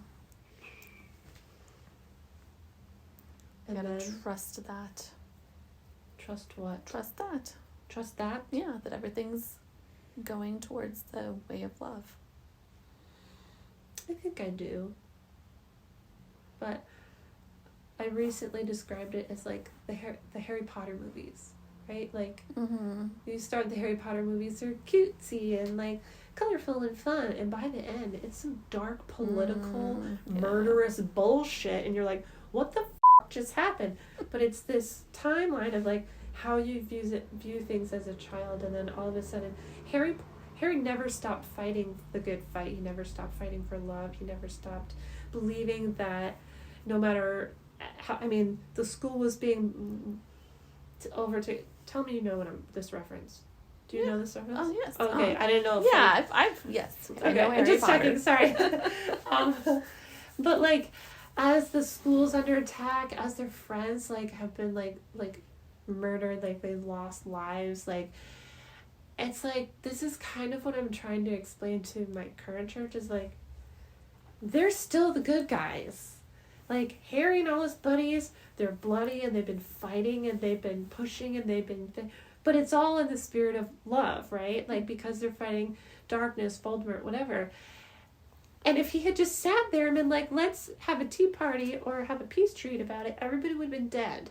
And gotta then trust that. trust what? Trust that. Trust that? Yeah, that everything's going towards the way of love. I think I do. But I recently described it as like the Harry Potter movies, right? Like, you start the Harry Potter movies, they're cutesy and like colorful and fun, and by the end, it's some dark political, murderous bullshit, and you're like, what the f just happened? But it's this timeline of like how you view things as a child, and then all of a sudden, Harry never stopped fighting the good fight. He never stopped fighting for love. He never stopped believing that no matter how, I mean, the school was being tell me you know this reference. Do you know this reference? Oh, yes. Okay, I didn't know. Yeah, yes. I Okay, know I'm Harry just Potter. checking, sorry. But like, as the school's under attack, as their friends like have been like murdered, like they've lost lives, like, it's like, this is kind of what I'm trying to explain to my current church, is like, they're still the good guys. Like, Harry and all his buddies, they're bloody and they've been fighting and they've been pushing and they've been... But it's all in the spirit of love, right? Like, because they're fighting darkness, Voldemort, whatever. And if he had just sat there and been like, let's have a tea party or have a peace treat about it, everybody would have been dead,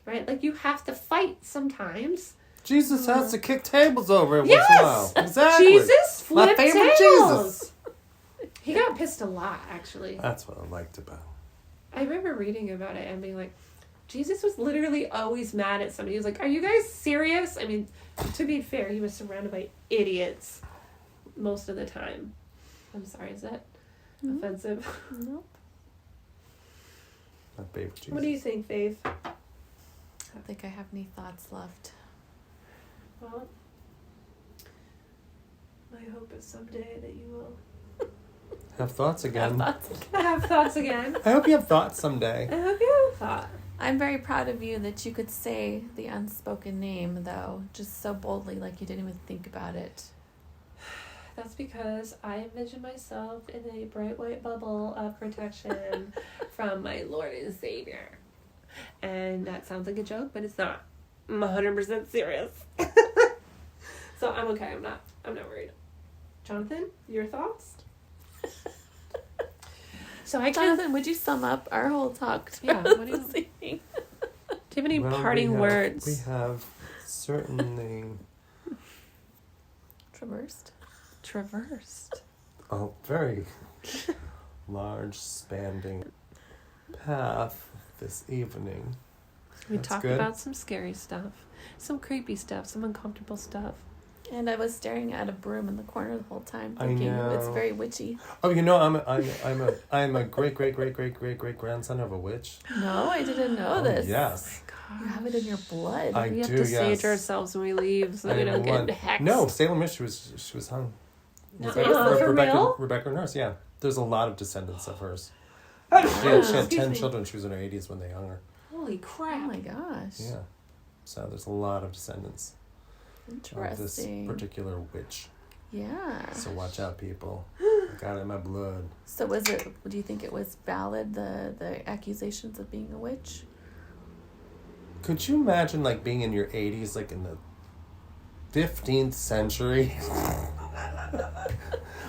right? Like, you have to fight sometimes. Jesus has to kick tables over it Yes! once in a while. Exactly. Jesus flipped My favorite tables. Jesus. He got pissed a lot, actually. That's what I liked about. I remember reading about it and being like, Jesus was literally always mad at somebody. He was like, are you guys serious? I mean, to be fair, he was surrounded by idiots most of the time. I'm sorry, is that offensive? Nope. My favorite Jesus. What do you think, Faith? I don't think I have any thoughts left. Well, my hope is someday that you will Have thoughts again. have thoughts again. I hope you have thoughts someday. I hope you have a thought. I'm very proud of you that you could say the unspoken name, though, just so boldly, like you didn't even think about it. That's because I envision myself in a bright white bubble of protection from my Lord and Savior. And that sounds like a joke, but it's not. I'm 100% serious. So I'm okay. I'm not worried. Jonathan, your thoughts? So I can. Jonathan, would you sum up our whole talk? Yeah, what do you- this evening? Do you have any Well, parting words? We have certainly Traversed. a very large spanning path this evening. We That's talked good. about some scary stuff, some creepy stuff, some uncomfortable stuff. And I was staring at a broom in the corner the whole time, I thinking know. it's very witchy. Oh, you know, I'm a great grandson of a witch. No, I didn't know Oh, this. yes. You have it in your blood. I We have do, to sage yes. ourselves when we leave so we I don't won. get hexed. No, Salem Witch, she was hung. Nuh-uh. For real? Rebecca Nurse, yeah. There's a lot of descendants of hers. Wow. She had Excuse 10 me. children. She was in her 80s when they hung her. Holy Oh crap. my gosh. Yeah. So there's a lot of descendants of this Interesting. particular witch. Yeah. So watch out, people. I got it in my blood. So do you think it was valid, the accusations of being a witch? Could you imagine, like, being in your 80s, like, in the 15th century.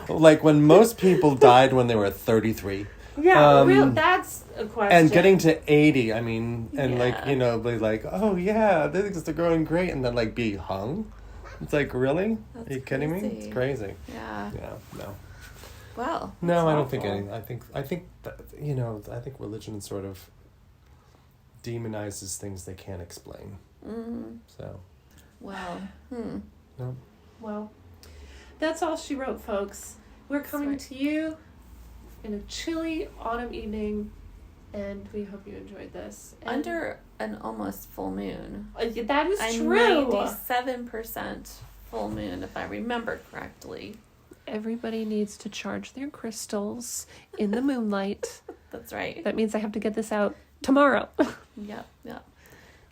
Like when most people died when they were 33. Yeah, that's a question. And getting to 80, I mean, and like, Yeah. you know, be like, oh yeah, things are growing great, and then like be hung. It's like, really? That's Are you kidding me? crazy. It's crazy. Yeah. Yeah, no. Well. No, that's I don't think awful. any. I think that, you know, I think religion sort of demonizes things they can't explain. Mm. So, Well. no. Well, that's all she wrote, folks. We're coming right. to you in a chilly autumn evening, and we hope you enjoyed this. And Under an almost full moon. that is I'm true. 97% full moon, if I remember correctly. Everybody needs to charge their crystals in the moonlight. That's right. That means I have to get this out tomorrow. Yep. You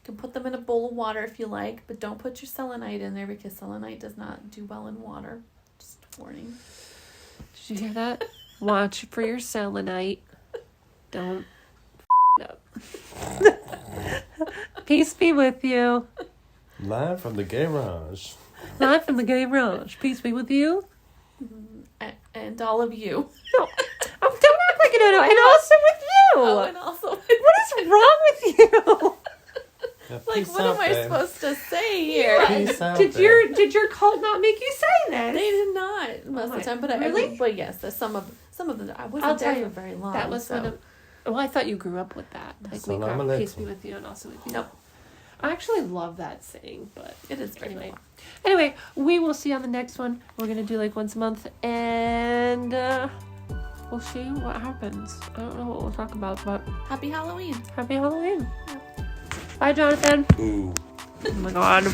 can put them in a bowl of water if you like, but don't put your selenite in there because selenite does not do well in water. Just a warning. Did you hear that? Watch for your selenite. Don't it up. Peace be with you. Live from the garage. Live from the garage. Peace be with you. And all of you. No, don't act like it. And also with you. Oh, and also, What is wrong with you? Yeah, like, peace what out, am I babe. supposed to say here? Peace out, Did babe. your cult not make you say They this? did not most of my- the time, but really? but yes, there's some of them. I I'll wasn't tell there you, for very long. That was so. one of. Well, I thought you grew up with that. Like we Salam grew up, peace alaikum. be with you, and also with you. Nope. I actually love that saying, but It is very anyway. long. Anyway, we will see you on the next one. We're gonna do like once a month, and we'll see what happens. I don't know what we'll talk about, but Happy Halloween. happy Halloween. Bye, Jonathan. Ooh. Oh my God.